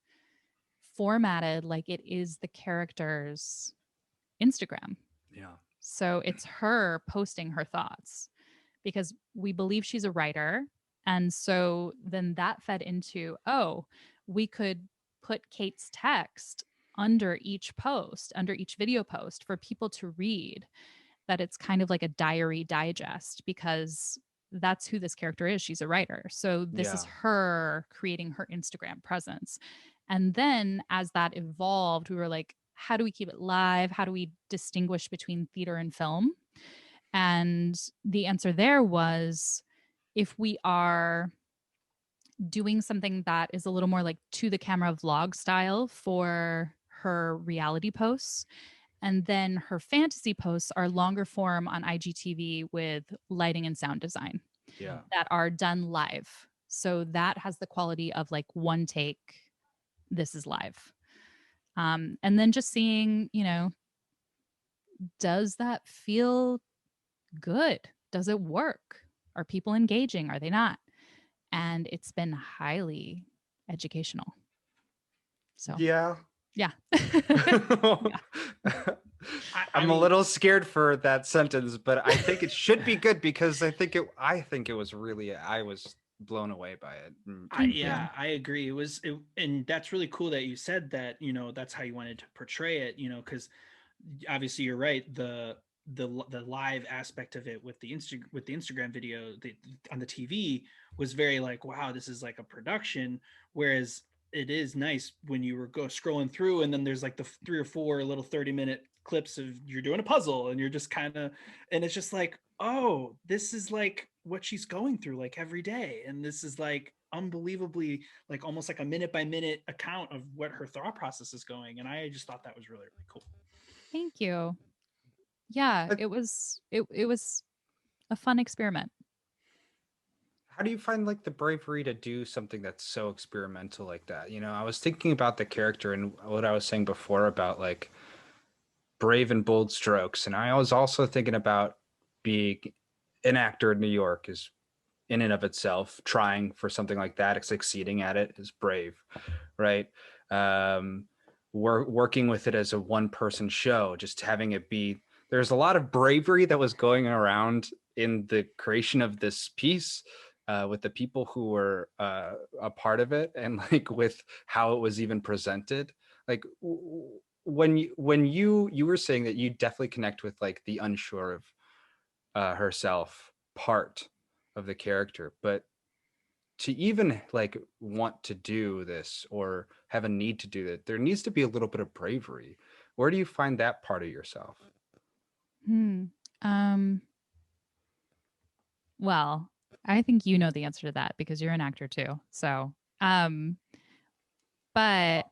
formatted like it is the character's Instagram? Yeah. So it's her posting her thoughts because we believe she's a writer. And so then that fed into, oh, we could put Kate's text under each post, under each video post for people to read, that it's kind of like a diary digest because that's who this character is. She's a writer. So this is her creating her Instagram presence. And then as that evolved, we were like, how do we keep it live? How do we distinguish between theater and film? And the answer there was, if we are doing something that is a little more like to the camera vlog style for her reality posts, and then her fantasy posts are longer form on IGTV with lighting and sound design Yeah. that are done live. So that has the quality of like one take, this is live. And then just seeing, does that feel good? Does it work? Are people engaging? Are they not? And it's been highly educational. So, Yeah. yeah. Yeah. I'm a mean, little scared for that sentence, but I think it should be good because I think it was really I was blown away by it. Thank yeah, you. I agree. And that's really cool that you said that. That's how you wanted to portray it. Because obviously you're right. The live aspect of it with the Instagram video on the TV was very like, wow, this is like a production. Whereas it is nice when you were go scrolling through, and then there's like the 3 or 4 little 30-minute clips of you're doing a puzzle, and you're just kind of, and it's just like, oh, this is like what she's going through like every day, and this is like unbelievably like almost like a minute by minute account of what her thought process is going, and I just thought that was really really cool. Thank you. Yeah, Uh, it was a fun experiment. How do you find like the bravery to do something that's so experimental like that? I was thinking about the character and what I was saying before about like brave and bold strokes, and I was also thinking about being an actor in New York is in and of itself trying for something like that, succeeding at it is brave, right? um working with it as a one person show, just having it be, there's a lot of bravery that was going around in the creation of this piece, with the people who were a part of it, and like with how it was even presented. Like when you were saying that you definitely connect with like the unsure of herself part of the character, but to even like want to do this or have a need to do that, there needs to be a little bit of bravery. Where do you find that part of yourself? Hmm. Um, well, I think you know the answer to that because you're an actor too. So, um, but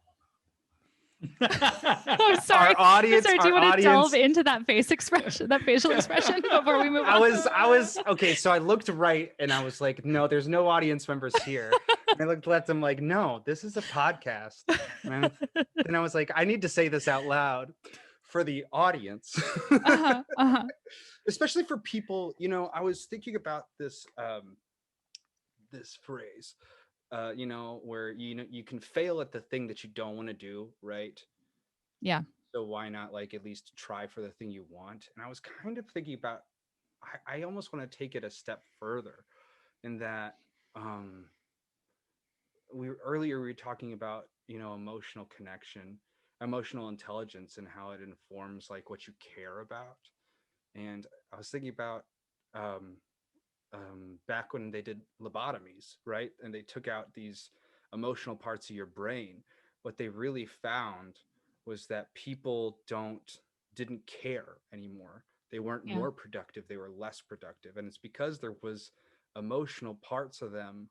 I'm Our sorry. I'm audience, sorry. Do you our want to delve audience. into that face expression, that facial expression before we move on? I was okay. So I looked right and I was like, no, there's no audience members here. And I looked at them like, no, this is a podcast. Then I was like, I need to say this out loud for the audience. Uh-huh, uh-huh. Especially for people, I was thinking about this phrase, where you can fail at the thing that you don't want to do, right? Yeah. So why not like at least try for the thing you want? And I was kind of thinking about, I almost want to take it a step further in that, um we were talking about, emotional connection, emotional intelligence, and how it informs like what you care about. And I was thinking about, um back when they did lobotomies, right? And they took out these emotional parts of your brain. What they really found was that people didn't care anymore. They weren't Yeah. more productive, they were less productive. And it's because there was emotional parts of them,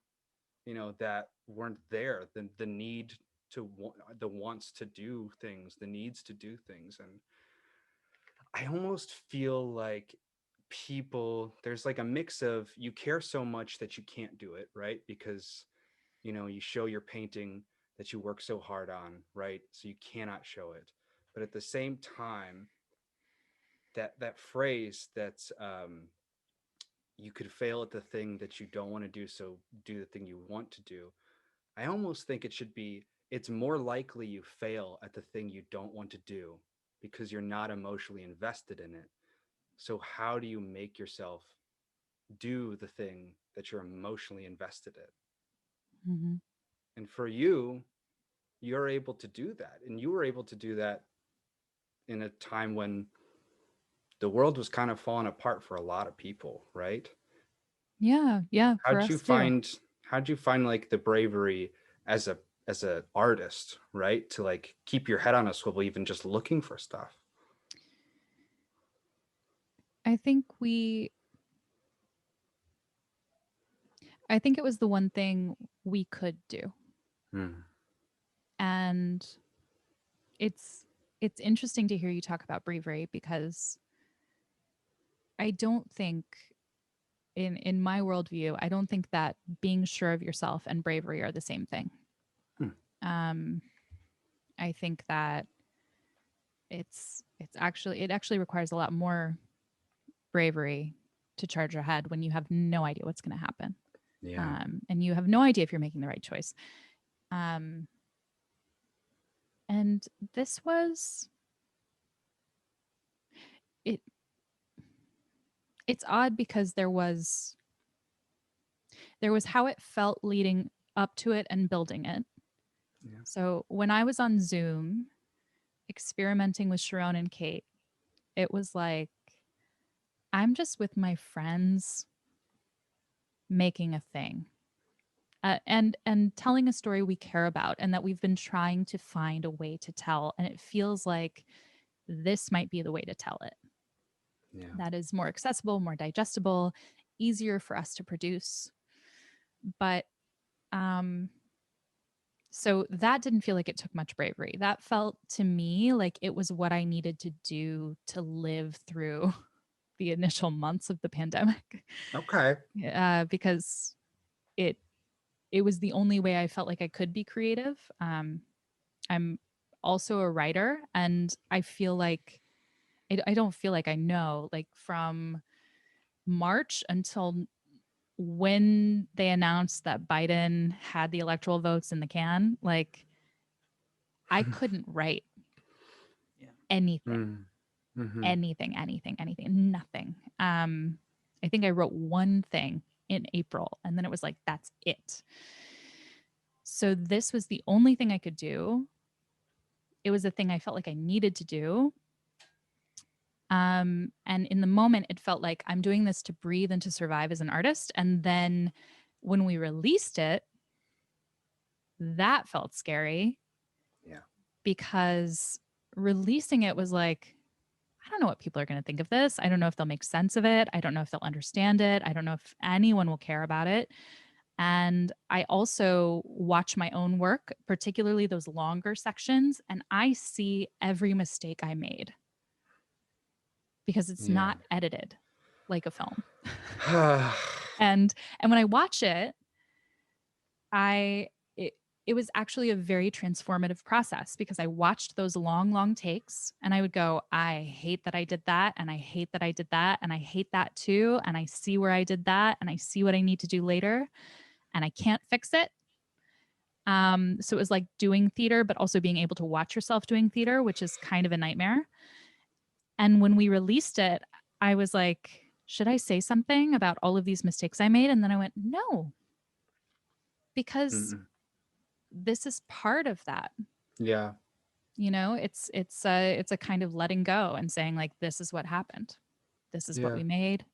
that weren't there. The need the wants to do things, the needs to do things. And I almost feel like people, there's like a mix of you care so much that you can't do it, right? Because you show your painting that you work so hard on, right? So you cannot show it. But at the same time, that phrase that's, you could fail at the thing that you don't want to do, so do the thing you want to do. I almost think it should be, it's more likely you fail at the thing you don't want to do because you're not emotionally invested in it. So how do you make yourself do the thing that you're emotionally invested in? Mm-hmm. And for you, you're able to do that. And you were able to do that in a time when the world was kind of falling apart for a lot of people, right? Yeah. Yeah. For How'd you us too. find how'd you find like the bravery as a as a artist, right? To like keep your head on a swivel, even just looking for stuff. I think it was the one thing we could do. Mm. And it's interesting to hear you talk about bravery, because I don't think, in my worldview, I don't think that being sure of yourself and bravery are the same thing. Hmm. Um, I think that it actually requires a lot more bravery to charge ahead when you have no idea what's going to happen, Yeah. and you have no idea if you're making the right choice. Um, and this was it. It's odd because there was how it felt leading up to it and building it. Yeah. So when I was on Zoom experimenting with Sharon and Kate, it was like I'm just with my friends making a thing. And telling a story we care about and that we've been trying to find a way to tell, and it feels like this might be the way to tell it. Yeah. That is more accessible, more digestible, easier for us to produce. But um so that didn't feel like it took much bravery. That felt to me like it was what I needed to do to live through the initial months of the pandemic. Okay. Because it it was the only way I felt like I could be creative. I'm also a writer, and I feel like I don't feel like I know, like, from March until when they announced that Biden had the electoral votes in the can, like, I couldn't write Yeah. anything, Mm. Mm-hmm. anything, nothing. I think I wrote one thing in April, and then it was like, that's it. So this was the only thing I could do. It was the thing I felt like I needed to do. And in the moment, it felt like I'm doing this to breathe and to survive as an artist. And then when we released it, that felt scary Yeah. because releasing it was like, I don't know what people are going to think of this. I don't know if they'll make sense of it. I don't know if they'll understand it. I don't know if anyone will care about it. And I also watch my own work, particularly those longer sections, and I see every mistake I made because it's Yeah. not edited like a film. And when I watch it, I it, it was actually a very transformative process because I watched those long takes and I would go, I hate that I did that, and I hate that I did that, and I hate that too, and I see where I did that, and I see what I need to do later, and I can't fix it. So it was like doing theater, but also being able to watch yourself doing theater, which is kind of a nightmare. And when we released it, I was like, should I say something about all of these mistakes I made? And then I went, no, because Mm-mm. this is part of that. Yeah. It's a kind of letting go and saying, like, this is what happened. This is what Yeah. we made.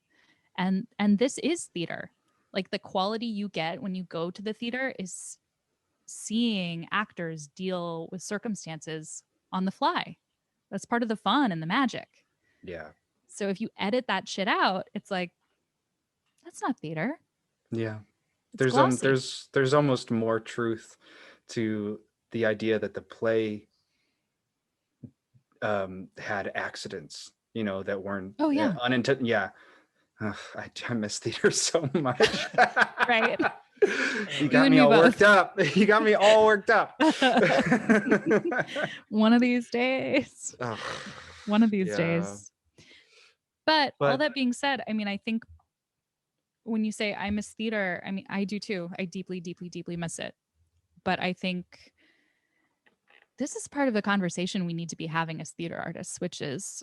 And this is theater. Like, the quality you get when you go to the theater is seeing actors deal with circumstances on the fly. That's part of the fun and the magic. Yeah. So if you edit that shit out, it's like, that's not theater. Yeah. It's glossy. There's almost more truth to the idea that the play had accidents, that weren't Oh yeah. unintended. Yeah. Ugh, I miss theater so much. Right. You You got and me me all both. worked up. You got me all worked up. One of these days. Ugh, One of these yeah. days. But all But that being said, I mean, I think when you say I miss theater, I mean, I do too. I deeply, deeply, deeply miss it. But I think this is part of the conversation we need to be having as theater artists, which is,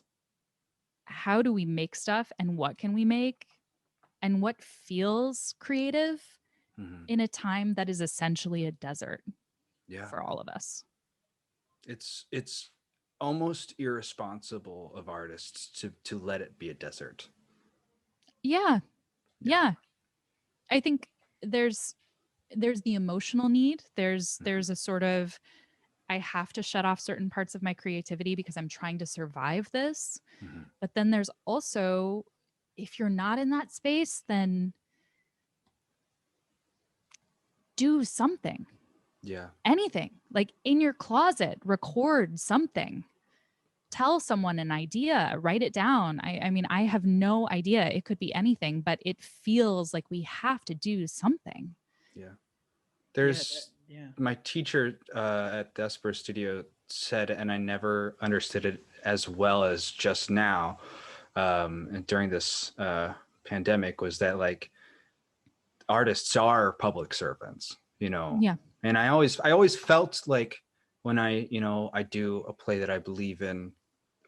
how do we make stuff and what can we make and what feels creative mhm, in a time that is essentially a desert yeah, for all of us. it's almost irresponsible of artists to let it be a desert. Yeah. Yeah. Yeah. I think there's there's the emotional need. There's a sort of, I have to shut off certain parts of my creativity because I'm trying to survive this. Mhm. But then there's also, if you're not in that space, then do something, Yeah. anything, like in your closet, record something, tell someone an idea, write it down. I mean, I have no idea. It could be anything, but it feels like we have to do something. Yeah. Yeah, There's yeah. my teacher at the Esper Studio said, and I never understood it as well as just now and during this pandemic, was that like artists are public servants, you know. Yeah. And I always felt like when I, I do a play that I believe in,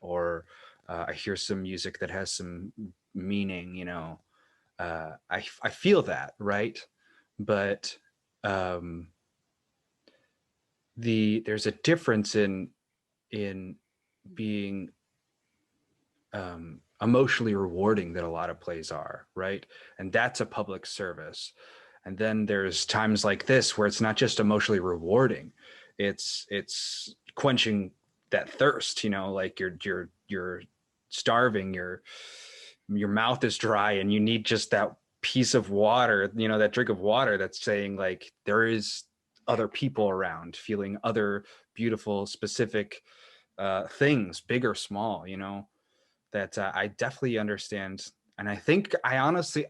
or I hear some music that has some meaning, I feel that, right? But um, there's a difference in being emotionally rewarding that a lot of plays are, right? And that's a public service. And then there's times like this where it's not just emotionally rewarding, it's quenching that thirst, like you're starving, your mouth is dry and you need just that piece of water, that drink of water that's saying like there is other people around feeling other beautiful specific things, big or small, that I definitely understand. And I think I honestly,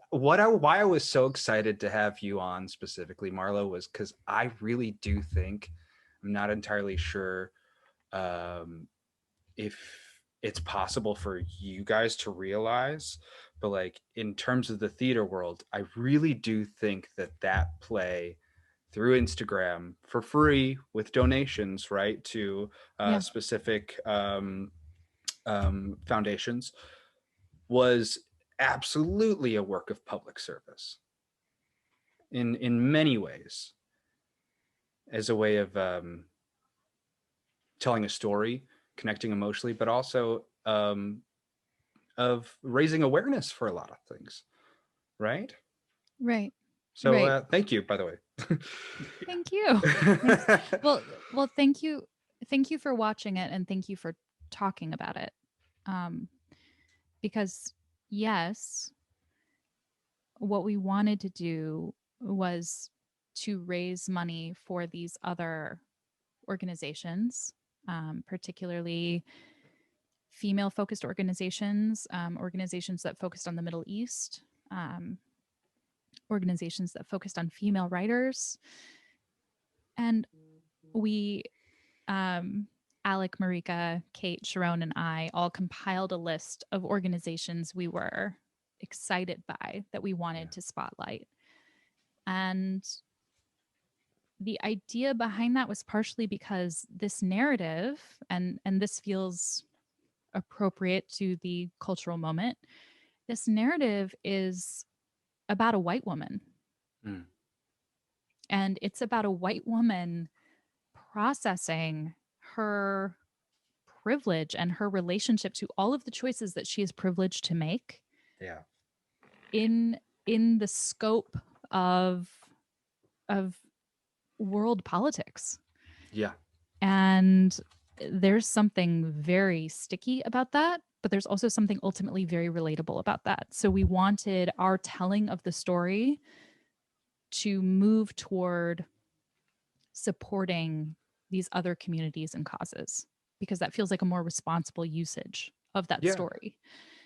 why I was so excited to have you on specifically, Marlowe, was because I really do think, I'm not entirely sure if it's possible for you guys to realize, but like in terms of the theater world, I really do think that play through Instagram for free with donations, right, to Yeah. specific foundations, was absolutely a work of public service in many ways, as a way of telling a story, connecting emotionally, but also of raising awareness for a lot of things, right? Right. So Right. thank you, by the way. Thank you. Well, thank you. Thank you for watching it, and thank you for talking about it. Because yes, what we wanted to do was to raise money for these other organizations, particularly female focused organizations, organizations that focused on the Middle East, um, organizations that focused on female writers. And we, Alec, Marika, Kate, Sharon, and I all compiled a list of organizations we were excited by that we wanted to spotlight. And the idea behind that was partially because this narrative, and this feels appropriate to the cultural moment, this narrative is about a white woman. Mm. And it's about a white woman processing her privilege and her relationship to all of the choices that she is privileged to make. Yeah. In the scope of world politics. Yeah. And there's something very sticky about that, but there's also something ultimately very relatable about that. So we wanted our telling of the story to move toward supporting these other communities and causes, because that feels like a more responsible usage of that story.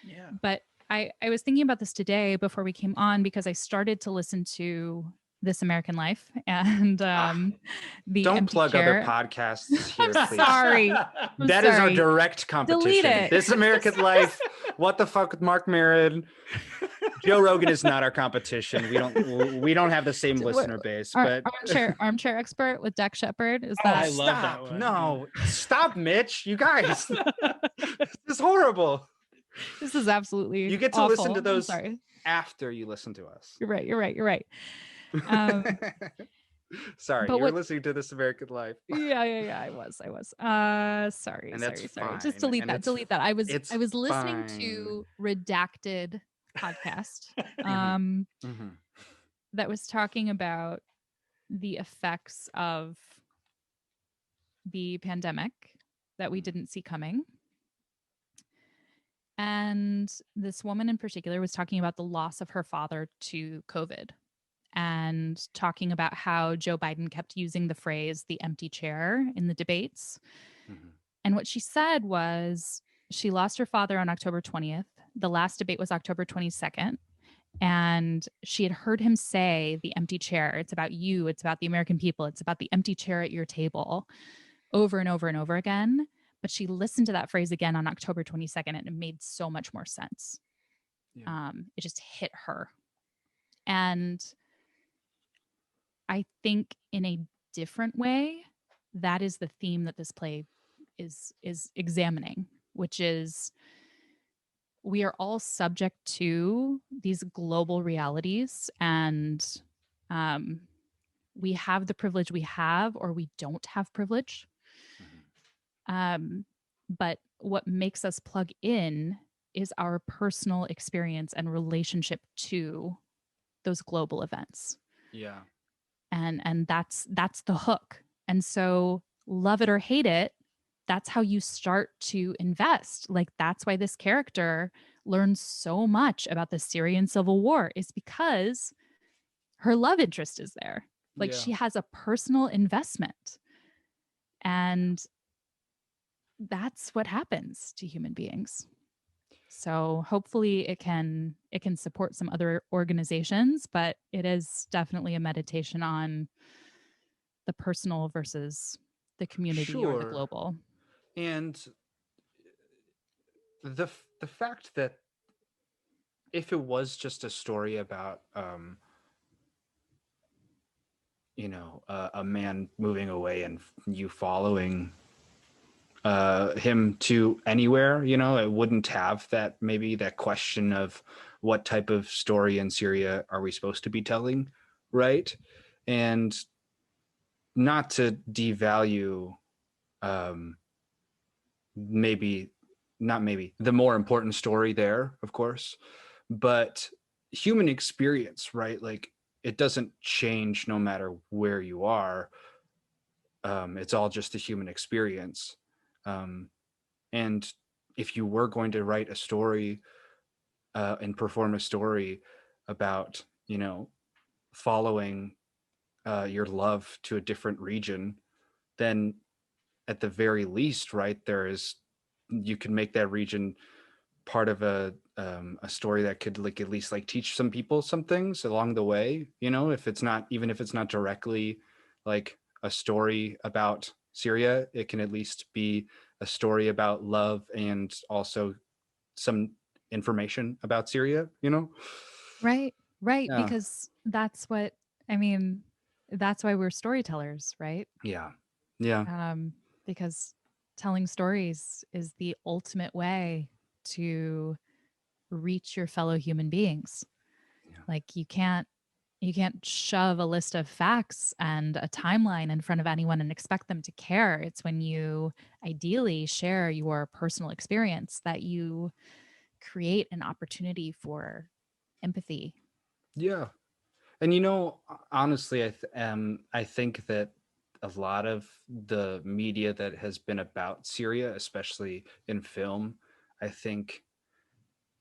Yeah. But I was thinking about this today before we came on, because I started to listen to This American Life and the Don't Empty plug Chair. other podcasts here, please. Sorry. That is our direct competition. Delete it. This American Life. What the fuck with Mark Maron? Joe Rogan is not our competition. We don't have the same listener base. But armchair expert with Dak Shepard. Is Oh, that? I love that one. No, stop, Mitch. You guys, this is horrible. This is absolutely. You get to awful. listen to those Sorry. after you listen to us. You're right. Sorry, but you're listening to This American Life. Yeah. I was. Sorry. And that's fine. Just delete that. Delete that. I was listening fine. to Redacted podcast. Mm-hmm. that was talking about the effects of the pandemic that we didn't see coming. And this woman in particular was talking about the loss of her father to COVID and talking about how Joe Biden kept using the phrase the empty chair in the debates. Mhm. And what she said was she lost her father on October 20th. The last debate was October 22nd. And she had heard him say, the empty chair, it's about you, it's about the American people, it's about the empty chair at your table, over and over and over again. But she listened to that phrase again on October 22nd, and it made so much more sense. Yeah. It just hit her. And I think in a different way, that is the theme that this play is examining, which is we are all subject to these global realities, and um, we have the privilege we have, or we don't have privilege. Mhm. But what makes us plug in is our personal experience and relationship to those global events, Yeah. and that's the hook. And so, love it or hate it, that's how you start to invest. Like, that's why this character learns so much about the Syrian civil war, is because her love interest is there. Like, Yeah. she has a personal investment. And that's what happens to human beings. So hopefully it can support some other organizations, but it is definitely a meditation on the personal versus the community or the Sure. global. And the fact that if it was just a story about a man moving away and you following him to anywhere, it wouldn't have that, maybe that question of what type of story in Syria are we supposed to be telling, right? And not to devalue um maybe not maybe the more important story there, of course, but human experience, right? Like, it doesn't change no matter where you are. It's all just a human experience. um, and if you were going to write a story and perform a story about following your love to a different region, then at the very least, right, you can make that region part of a story that could, like, at least like teach some people some things along the way, if it's not, even if it's not directly like a story about Syria, it can at least be a story about love and also some information about Syria. Right. Right. Yeah. Because that's what, I mean, that's why we're storytellers, right? Yeah. Yeah. Um, because telling stories is the ultimate way to reach your fellow human beings. Yeah. Like, you can't shove a list of facts and a timeline in front of anyone and expect them to care. It's when you ideally share your personal experience that you create an opportunity for empathy. Yeah. And honestly, I think that a lot of the media that has been about Syria, especially in film, I think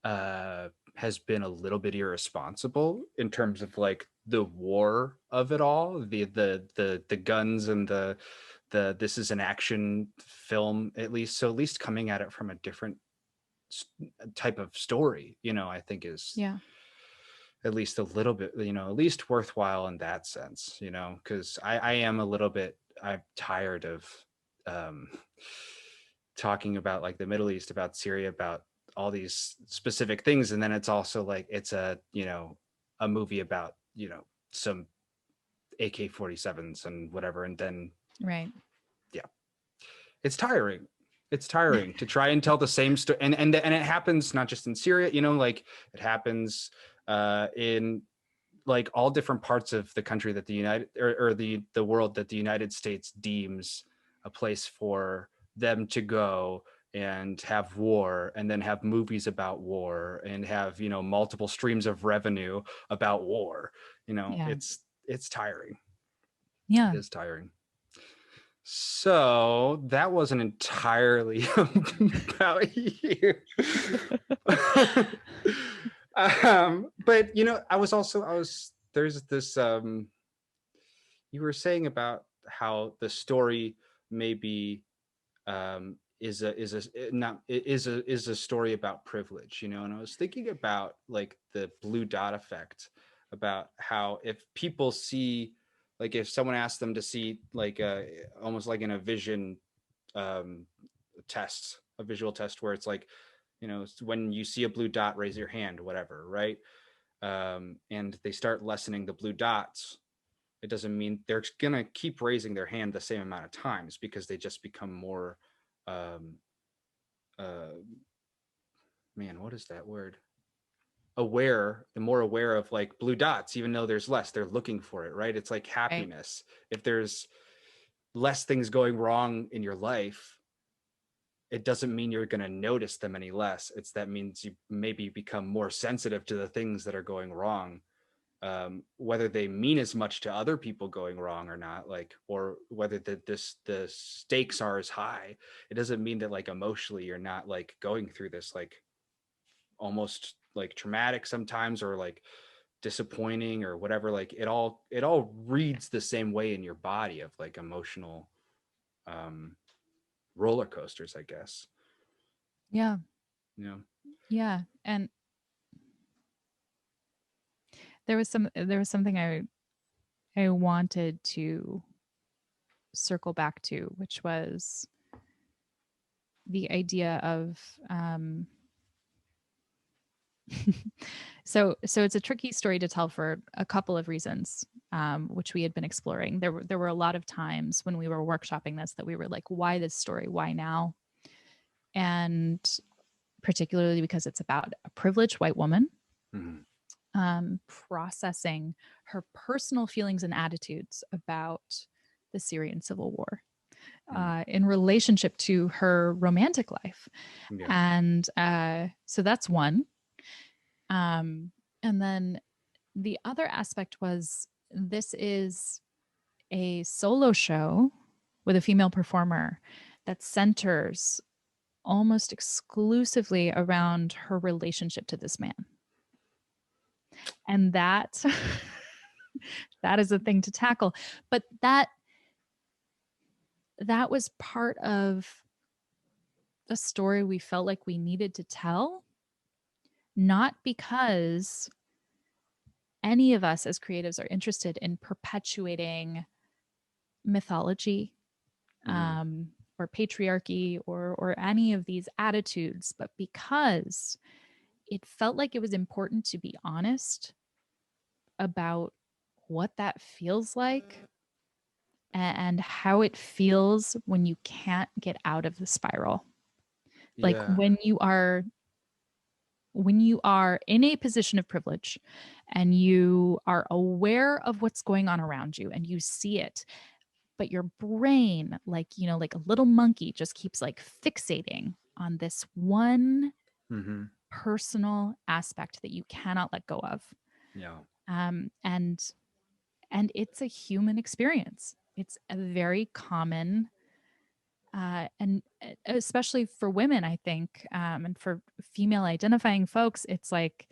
has been a little bit irresponsible in terms of like the war of it all, the guns and the this is an action film, at least. So at least coming at it from a different type of story, I think is Yeah. at least a little bit, at least worthwhile in that sense, because I am a little bit, I'm tired of um, talking about like the Middle East, about Syria, about all these specific things. And then it's also like, it's a movie about, some AK-47s and whatever. And then, Right. yeah, it's tiring. It's tiring to try and tell the same story. And it happens not just in Syria, like it happens in like all different parts of the country that the United or the world that the United States deems a place for them to go and have war, and then have movies about war, and have, you know, multiple streams of revenue about war. You know, Yeah. it's tiring. Yeah. It is tiring. So that wasn't entirely about you. But you know, I was there's this you were saying about how the story maybe is a story about privilege, you know. And I was thinking about like the blue dot effect, about how if people see, like if someone asks them to see like almost like in a vision um test, a visual test, where it's like, you know, when you see a blue dot, raise your hand, whatever, right? And they start lessening the blue dots, it doesn't mean they're gonna keep raising their hand the same amount of times, because they just become more um uh man, what is that word, aware, the more aware of like blue dots. Even though there's less, they're looking for it, right? It's like Right. happiness. If there's less things going wrong in your life, it doesn't mean you're going to notice them any less. It's that means you maybe become more sensitive to the things that are going wrong, whether they mean as much to other people going wrong or not, like, or whether the stakes are as high. It doesn't mean that like emotionally you're not like going through this like almost like traumatic sometimes, or like disappointing or whatever. Like it all reads the same way in your body, of like emotional um roller coasters, I guess. Yeah. You know. Yeah. And there was something I wanted to circle back to, which was the idea of so it's a tricky story to tell for a couple of reasons, which we had been exploring. There were a lot of times when we were workshopping this that we were like, why this story? Why now? And particularly because it's about a privileged white woman Mhm. processing her personal feelings and attitudes about the Syrian civil war in relationship to her romantic life. Yeah. And so that's one. And then the other aspect was, this is a solo show with a female performer that centers almost exclusively around her relationship to this man. And that that is a thing to tackle. But that was part of the story we felt like we needed to tell, not because any of us as creatives are interested in perpetuating mythology, Mhm. or patriarchy, or any of these attitudes, but because it felt like it was important to be honest about what that feels like, and how it feels when you can't get out of the spiral. Like Yeah. when you are in a position of privilege and you are aware of what's going on around you and you see it, but your brain, like, you know, like a little monkey, just keeps like fixating on this one Mhm. personal aspect that you cannot let go of. Yeah. um, and and it's a human experience. It's a very common, and especially for women, I think, and for female identifying folks, it's like,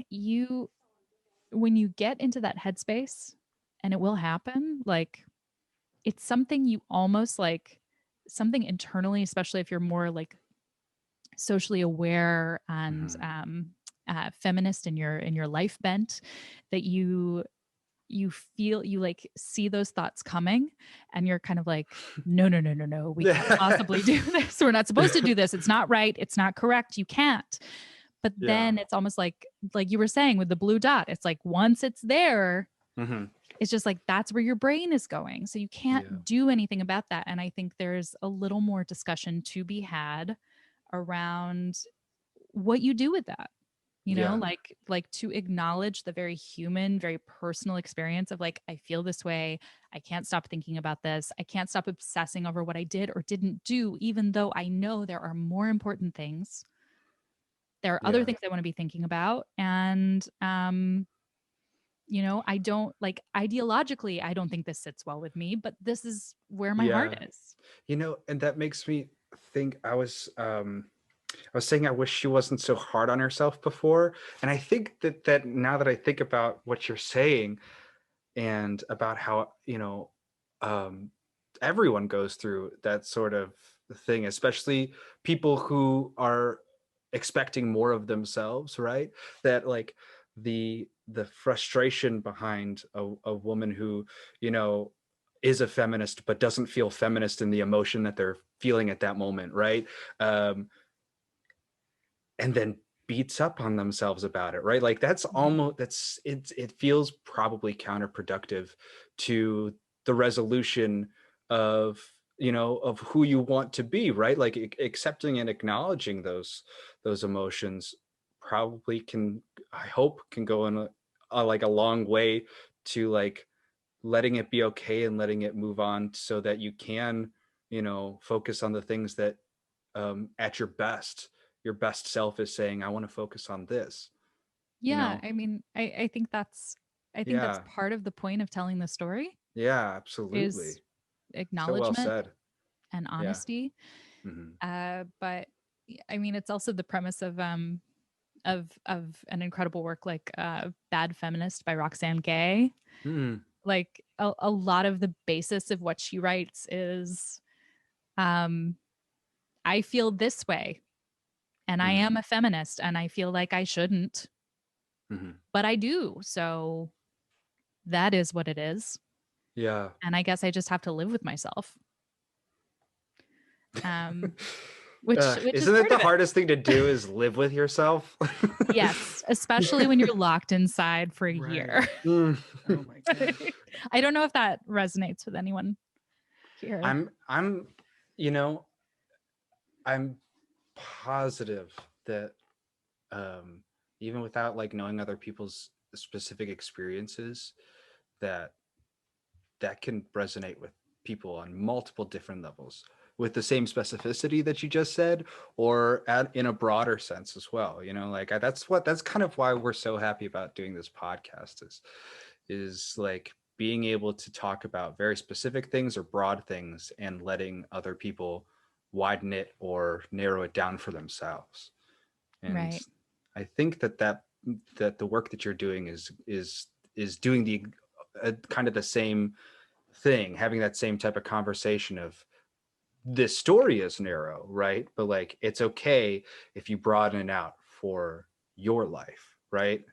you when you get into that headspace, and it will happen, like, it's something you almost like, something internally, especially if you're more like socially aware and Mhm. feminist in your life bent, that you feel, you like see those thoughts coming, and you're kind of like, no, no, no, no, no, we can't possibly do this, we're not supposed to do this, it's not right, it's not correct, you can't. But Yeah. then it's almost like you were saying with the blue dot, it's like once it's there, Mhm. it's just like that's where your brain is going, so you Yeah. can't do anything about that. And I think there's a little more discussion to be had around what you do with that, you know, Yeah. like to acknowledge the very human, very personal experience of like, I feel this way. I can't stop thinking about this. I can't stop obsessing over what I did or didn't do, even though I know there are more important things. There are other Yeah. things I want to be thinking about. And you know, I don't like ideologically, I don't think this sits well with me, but this is where my heart Yeah. is. And that makes me think I was saying I wish she wasn't so hard on herself before. And I think that now that I think about what you're saying and about how, um, everyone goes through that sort of thing, especially people who are expecting more of themselves, right? That like the frustration behind a woman who, you know, is a feminist but doesn't feel feminist in the emotion that they're feeling at that moment, right? Um, and then beats up on themselves about it, right? Like that's Mhm. almost it feels probably counterproductive to the resolution of, of who you want to be, right? Like accepting and acknowledging those emotions probably can, I hope, can go in like a long way to like letting it be okay and letting it move on so that you can, focus on the things that, at your best self is saying, I want to focus on this, you Yeah, know? I mean, I think that's Yeah. part of the point of telling the story Yeah, is absolutely. So well acknowledgement said. and Yeah. honesty. Hmm. But I mean, it's also the premise of an incredible work like Bad Feminist by Roxane Gay. Hmm. Like a lot of the basis of what she writes is um I feel this way and I Hmm. am a feminist and I feel like I shouldn't, Hmm. but I do. So that is what it is. Yeah. And I guess I just have to live with myself. Um which is Isn't it part the of it. hardest thing to do is live with yourself? Yes, especially when you're locked inside for a Right. year. Mm. Oh my gosh. I don't know if that resonates with anyone here. I'm, you know, I'm positive that, um, even without like knowing other people's specific experiences, that that can resonate with people on multiple different levels with the same specificity that you just said, or in a broader sense as well. Like that's kind of why we're so happy about doing this podcast is like being able to talk about very specific things or broad things and letting other people widen it or narrow it down for themselves. And Right. I think that the work that you're doing is doing the kind of the same thing, having that same type of conversation of this story is narrow, right? But like it's okay if you broaden it out for your life, right?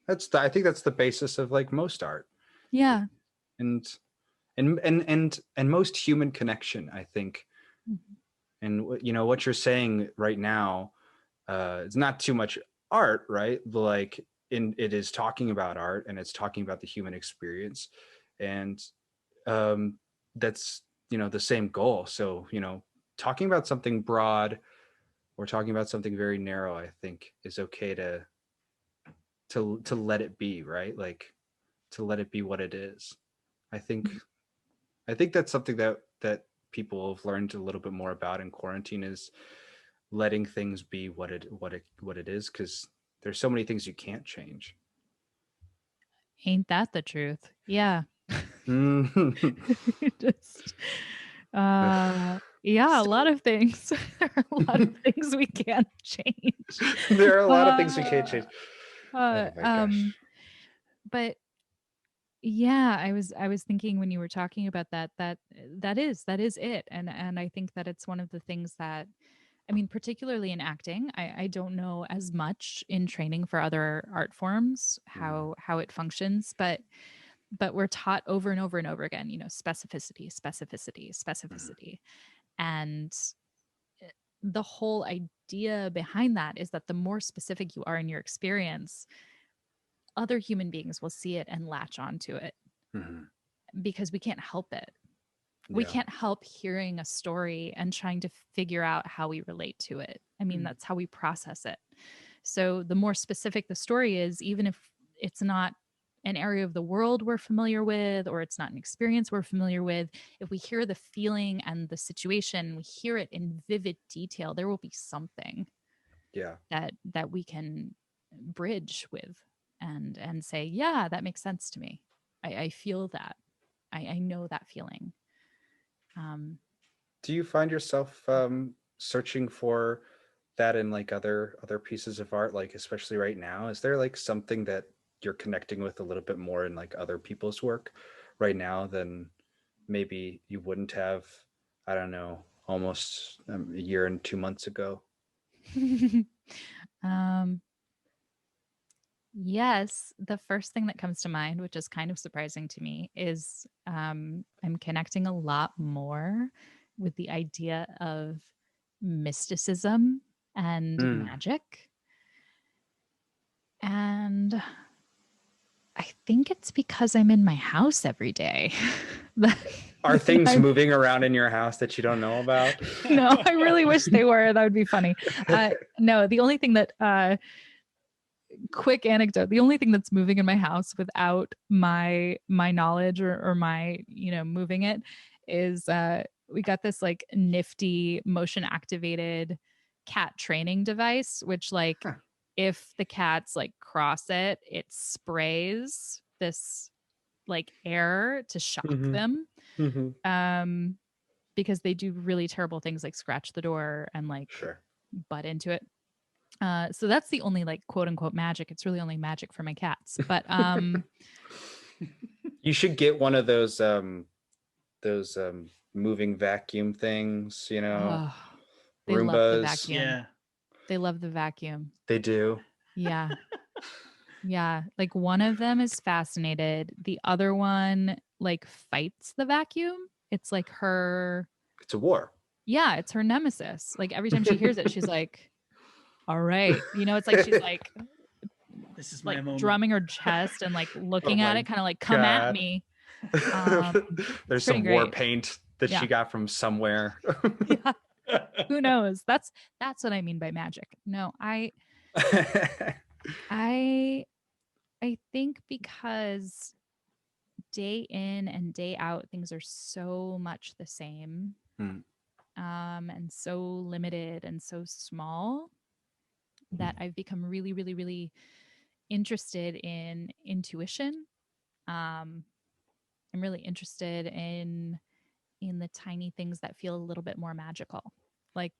I think that's the basis of like most art, Yeah. and and most human connection, I think. Mhm. And what you're saying right now, it's not too much art, right? But like it is talking about art and it's talking about the human experience, and um, that's the same goal. So talking about something broad or talking about something very narrow, I think is okay to let it be, right? Like to let it be what it is. I think I think that's something that people have learned a little bit more about in quarantine is letting things be what it is, because there's so many things you can't change. Ain't that the truth? Yeah. Mhm. Just yeah, a lot So of things. There are a lot of things we can't change. there are a lot of things we can't Uh, change. Oh my um gosh. but yeah, I was thinking when you were talking about that is it. And I think that it's one of the things that I mean, particularly in acting, I don't know as much in training for other art forms Mm, how it functions, but we're taught over and over and over again, you know, specificity, specificity, mhm, specificity. And eh, the whole idea behind that is that the more specific you are in your experience, other human beings will see it and latch onto it mhm. because we can't help it. We Yeah. can't help hearing a story and trying to figure out how we relate to it. I mean, Mm. that's how we process it. So the more specific the story is, even if it's not an area of the world we're familiar with, or it's not an experience we're familiar with, if we hear the feeling and the situation, we hear it in vivid detail, there will be something Yeah. that we can bridge with and say, yeah, that makes sense to me. I feel that. I know that feeling. Do you find yourself searching for that in like other pieces of art, like especially right now? Is there like something that you're connecting with a little bit more in like other people's work right now than maybe you wouldn't have, I don't know, almost a year and 2 months ago? um, yes, the first thing that comes to mind, which is kind of surprising to me, is I'm connecting a lot more with the idea of mysticism and Mm. magic. And I think it's because I'm in my house every day. Are things I'm- moving around in your house that you don't know about? no, I really wish they were. That would be funny. No, the only thing that quick anecdote, the only thing that's moving in my house without my knowledge or my moving it is we got this like nifty motion activated cat training device, which like Huh. if the cats like cross it, it sprays this like air to shock Mhm. them, Mm-hmm. because they do really terrible things like scratch the door and like Sure. butt into it. So that's the only like quote unquote magic. It's really only magic for my cats. But You should get one of those moving vacuum things, oh, they love the Roombas. vacuum. Yeah. They love the vacuum. They do. Yeah. Yeah. Like one of them is fascinated. The other one like fights the vacuum. It's like her, It's a war. yeah, it's her nemesis. Like every time she hears it, she's like, all right. It's like she's This is my like moment. drumming her chest and like Oh looking at my it, kind of like, come at God. me. There's Pretty some war great. paint that Yeah. she got from somewhere. Yeah. Who knows? That's what I mean by magic. No, I I think because day in and day out things are so much the same, Hmm. and so limited and so small, that I've become really really really interested in intuition. um I'm really interested in the tiny things that feel a little bit more magical, like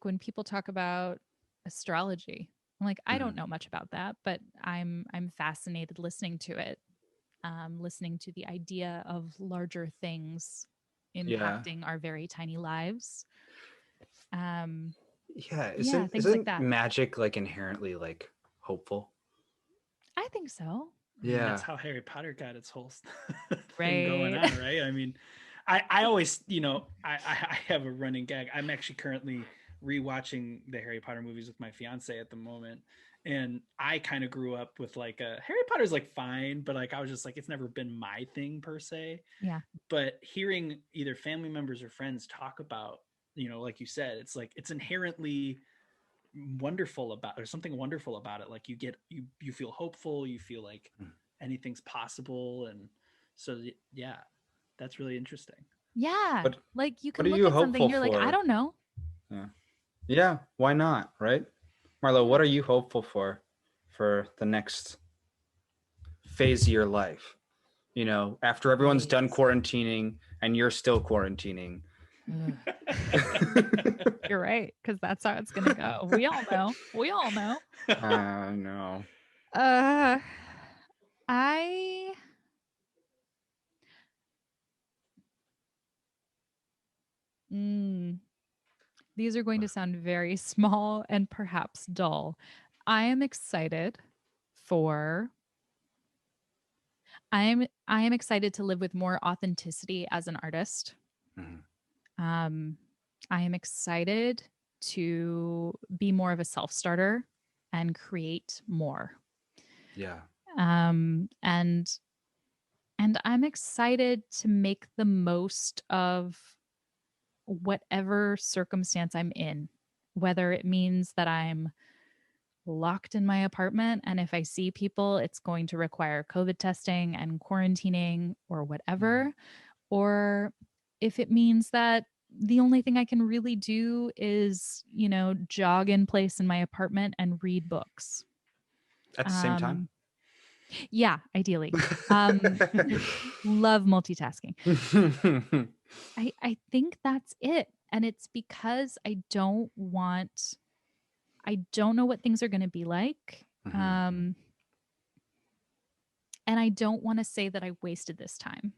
when people talk about astrology. I'm like, I don't Mhm. know much about that, but I'm fascinated listening to it, listening to the idea of larger things Yeah. impacting our very tiny lives. Um, Yeah. yeah, Isn't things like isn't that. magic like inherently like hopeful? I think so. I mean, that's Yeah. how Harry Potter got its whole thing going Right. on, right? I mean, I always, I have a running gag. I'm actually currently rewatching the Harry Potter movies with my fiance at the moment. And I kind of grew up with like Harry Potter's like fine, but like I was just like, it's never been my thing per se. Yeah. But hearing either family members or friends talk about, like you said, it's like it's inherently wonderful about, or something wonderful about it. Like you feel hopeful, you feel like Mm. anything's possible. And so yeah, that's really interesting. Yeah. What Like you what can are look you at something, hopeful you're like, I for? don't know. Yeah. Yeah, why not, right? Marlo, Yeah. what are you hopeful for the next phase of your life? After everyone's done Phase. quarantining and you're still quarantining. You're right, because that's how it's gonna go. We all know. We all know. No. Uh I mm, these are going to sound very small and perhaps dull. I am excited for I am excited to live with more authenticity as an artist. Mhm. Um I am excited to be more of a self-starter and create more. Yeah. And I'm excited to make the most of whatever circumstance I'm in. whether it means that I'm locked in my apartment and if I see people, it's going to require COVID testing and quarantining or whatever, or if it means that the only thing I can really do is, jog in place in my apartment and read books. At the same time. Um, yeah, ideally. Um, love multitasking. I think that's it. And it's because I don't know what things are going to be like. Mhm. And I don't want to say that I wasted this time.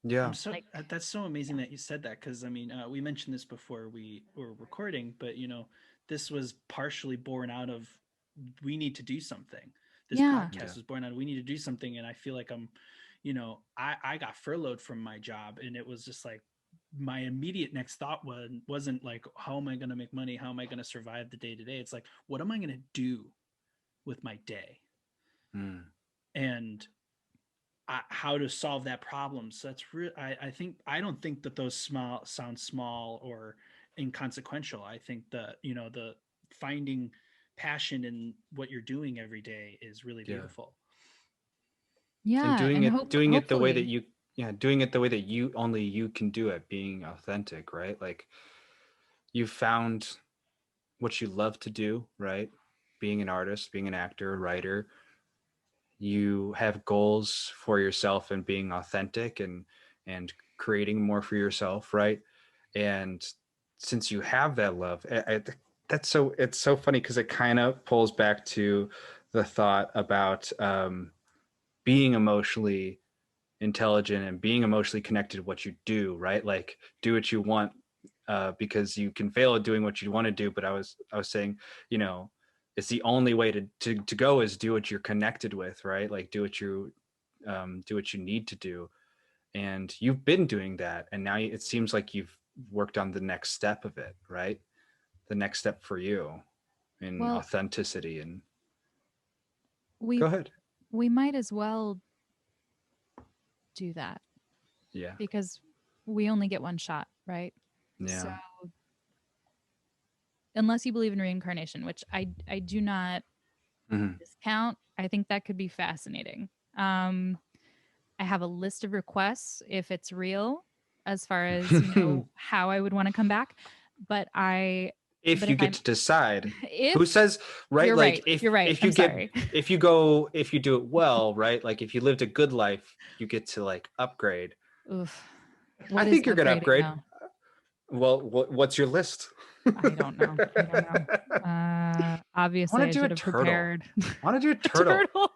Yeah. I'm so Like, that's so amazing that you said that, because I mean, we mentioned this before we were recording, but this was partially born out of we need to do something. This yeah. podcast Yeah. was born out of we need to do something, and I feel like I got furloughed from my job, and it was just like my immediate next thought wasn't like, how am I going to make money? How am I going to survive the day to day? It's like, what am I going to do with my day? Mm. And how to solve that problem. So that's real. I don't think that those sound small or inconsequential. I think that the finding passion in what you're doing every day is really Yeah. beautiful. And Yeah. doing And it the way that hopefully, doing it the way that only you can do it, being authentic, right? Like you found what you love to do, right? Being an artist, being an actor, writer, you have goals for yourself and being authentic and creating more for yourself, right? And since you have that love, it's so funny because it kind of pulls back to the thought about being emotionally intelligent and being emotionally connected to what you do, right? Like do what you want, because you can fail at doing what you want to do. But I was saying, it's the only way to go is do what you're connected with, right? Like do what you need to do. And you've been doing that. And now it seems like you've worked on the next step of it, right? The next step for you in well, authenticity. And we go ahead. we might as well do that Yeah. because we only get one shot, right? So Yeah. unless you believe in reincarnation, which I do not Mhm. discount, I think that could be fascinating. I have a list of requests if it's real, as far as how I would want to come back. But If you if get I'm to decide who if says, right, you're right, like you're right. if I'm you get sorry. if you do it well, right, like if you lived a good life, you get to like upgrade. Oof. I What is think you're gonna upgrading upgrade. though? Well, what's your list? I don't know. I don't know. I Obviously, want I to do a should have turtle. prepared. I want to do a A turtle. turtle.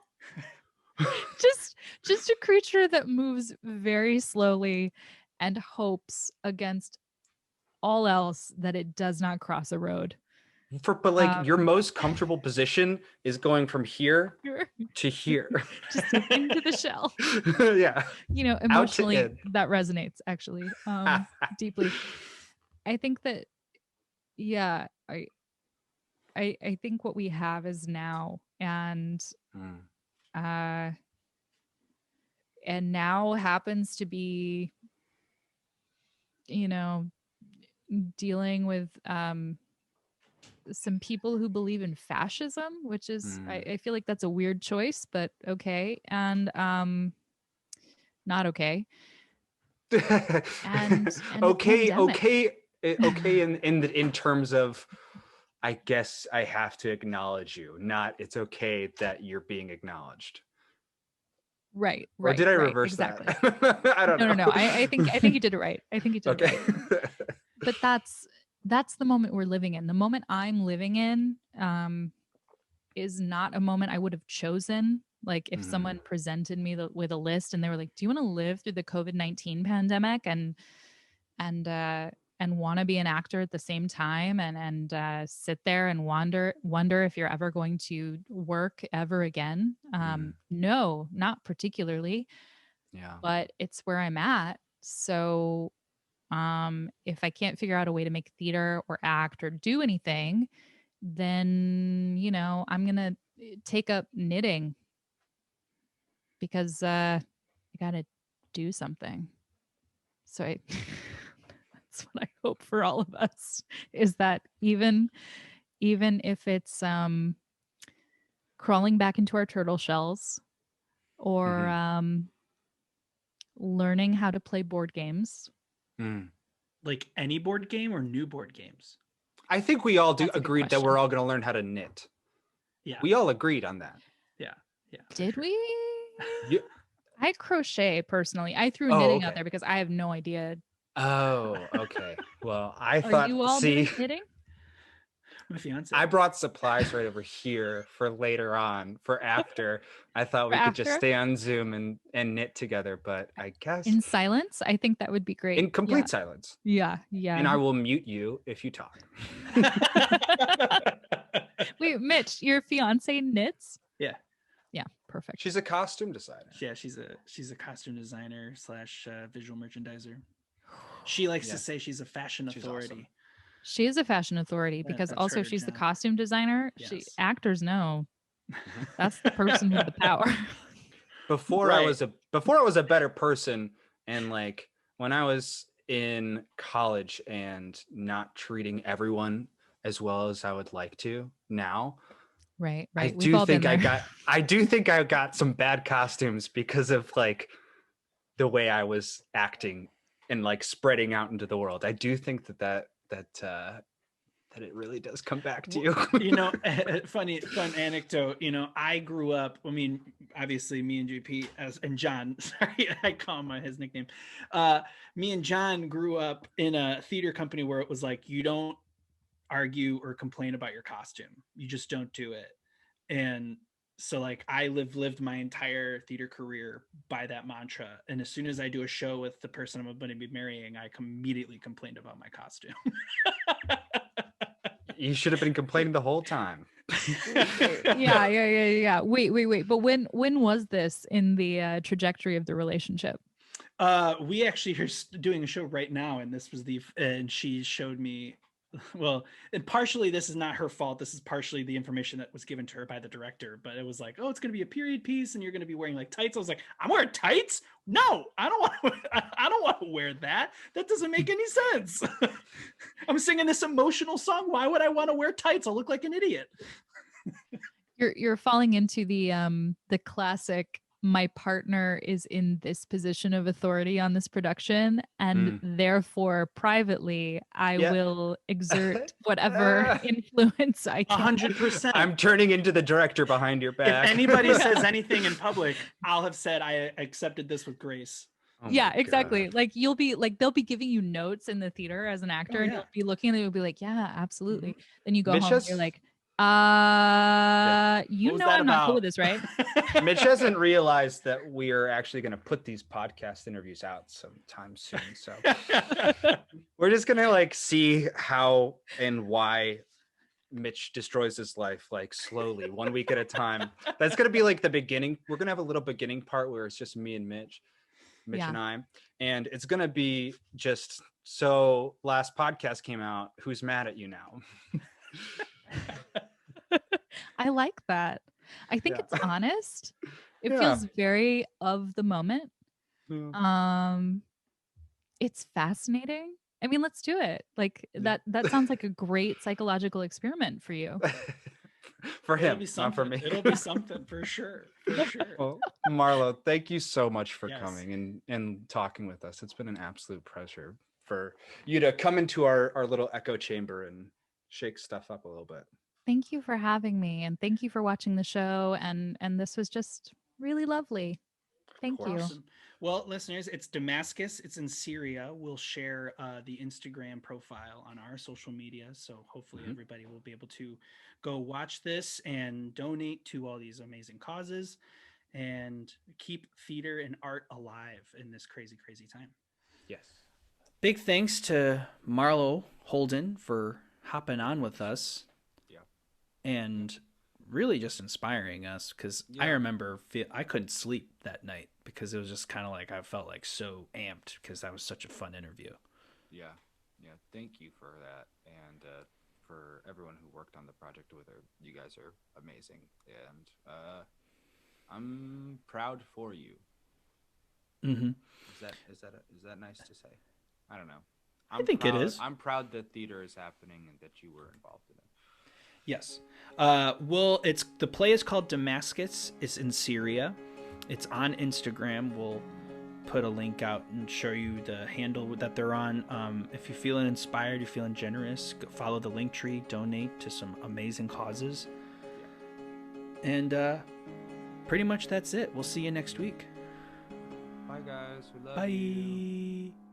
just a creature that moves very slowly and hopes against all else that it does not cross a road. But like your Um, most comfortable position is going from here to here. just into the shell. Yeah. Out to Emotionally in. that resonates actually deeply. I think that yeah, I think what we have is now, Mm, uh and now happens to be, you know, dealing with some people who believe in fascism, which is mm. I feel like that's a weird choice, but okay. And not okay. And a Okay, pandemic. okay. In terms of, I guess I have to acknowledge you. Not it's okay that you're being acknowledged. Right, Or did I right, reverse that? exactly. I don't No. know. I think you did it right. I think you did it Okay. right. But that's the moment we're living in. The moment I'm living in is not a moment I would have chosen. Like if Mhm. someone presented me with a list and they were like, "Do you want to live through the COVID-19 pandemic and uh and want to be an actor at the same time and sit there and wonder if you're ever going to work ever again?" Mm. No, not particularly, Yeah. but it's where I'm at. So if I can't figure out a way to make theater or act or do anything, then I'm gonna take up knitting because I gotta do something. So I That's what I hope for all of us, is that even if it's crawling back into our turtle shells, or learning how to play board games. Mm. Like any board game or new board games? I think we all That's a good agreed that question. we're all going to learn how to knit. Yeah. We all agreed on that. Yeah. Yeah. for Did sure. we? Yeah. I crochet personally. I threw Oh, knitting out okay. there because I have no idea. Oh, okay. Well, I Are thought, you all see, doing knitting? My fiance. I brought supplies right over here for later on, for after. I thought we For could just after? stay on Zoom and knit together, but I guess In silence? I think that would be great. in complete silence. Yeah. Yeah. And I will mute you if you talk. Wait, Mitch, your fiance knits? Yeah. Yeah, perfect. She's a costume designer. Yeah, she's a costume designer slash visual merchandiser. She likes to Yeah. say she's a fashion She's authority. awesome. She is a fashion authority because that's also her, if she's the Jen. costume designer, Yes. actors know. That's the person with the power. Before Right. I was a better person, and like when I was in college and not treating everyone as well as I would like to now, Right. I We've do all think been I there. got some bad costumes because of like the way I was acting and like spreading out into the world. I do think that it really does come back to you. You know, fun anecdote. You know, I grew up. I mean, obviously, me and JP and John. Sorry, I call him his nickname. Me and John grew up in a theater company where it was like you don't argue or complain about your costume. You just don't do it. And so like I lived my entire theater career by that mantra. And as soon as I do a show with the person I'm going to be marrying, I immediately complained about my costume. You should have been complaining the whole time. Yeah. Wait. But when was this in the trajectory of the relationship? We actually are doing a show right now, and this was and she showed me. Well, and partially this is not her fault. This is partially the information that was given to her by the director. But it was like, oh, it's going to be a period piece, and you're going to be wearing like tights. I was like, I'm wearing tights? No, I don't want to. I don't want to wear that. That doesn't make any sense. I'm singing this emotional song. Why would I want to wear tights? I'll look like an idiot. You're falling into the classic, my partner is in this position of authority on this production, and therefore privately I will exert whatever influence I can. 100%. I'm turning into the director behind your back. If anybody says anything in public, I'll have said I accepted this with grace. Oh Yeah, my exactly. God. Like you'll be like, they'll be giving you notes in the theater as an actor, and yeah. you'll be looking and you'll be like, yeah, absolutely. Then you go Mitch home and has- you're like, you What was know that I'm not cool about? with this, right? Mitch hasn't realized that we are actually going to put these podcast interviews out sometime soon. So we're just going to like see how and why Mitch destroys his life, like slowly, 1 week at a time. That's going to be like the beginning. We're going to have a little beginning part where it's just me and Mitch Yeah. and I, and it's going to be just, so last podcast came out, who's mad at you now? I like that. I think Yeah. it's honest. It Yeah. feels very of the moment. Yeah. It's fascinating. I mean, let's do it. Like that sounds like a great psychological experiment for you. For It'll him, be not something. for me. It'll be something for sure. For sure. Well, Marlowe, thank you so much for Yes. coming and talking with us. It's been an absolute pleasure for you to come into our little echo chamber and shake stuff up a little bit. Thank you for having me, and thank you for watching the show, and this was just really lovely. Thank you. Awesome. Well, listeners, it's Damascus. It's in Syria. We'll share the Instagram profile on our social media. So hopefully everybody will be able to go watch this and donate to all these amazing causes and keep theater and art alive in this crazy, crazy time. Yes. Big thanks to Marlowe Holden for hopping on with us. Yeah. And really just inspiring us, because I remember I couldn't sleep that night because it was just kind of like I felt like so amped because that was such a fun interview. Yeah. Thank you for that, and for everyone who worked on the project with her. You guys are amazing, and I'm proud for you. Mm-hmm. Is that nice to say? I don't know. I'm think it proud, is. I'm proud that theater is happening and that you were involved in it. Yes. It's the play is called Damascus. It's in Syria. It's on Instagram. We'll put a link out and show you the handle that they're on. If you're feeling inspired, you're feeling generous, go follow the link tree, donate to some amazing causes. And pretty much that's it. We'll see you next week. Bye, guys. We love you. Bye.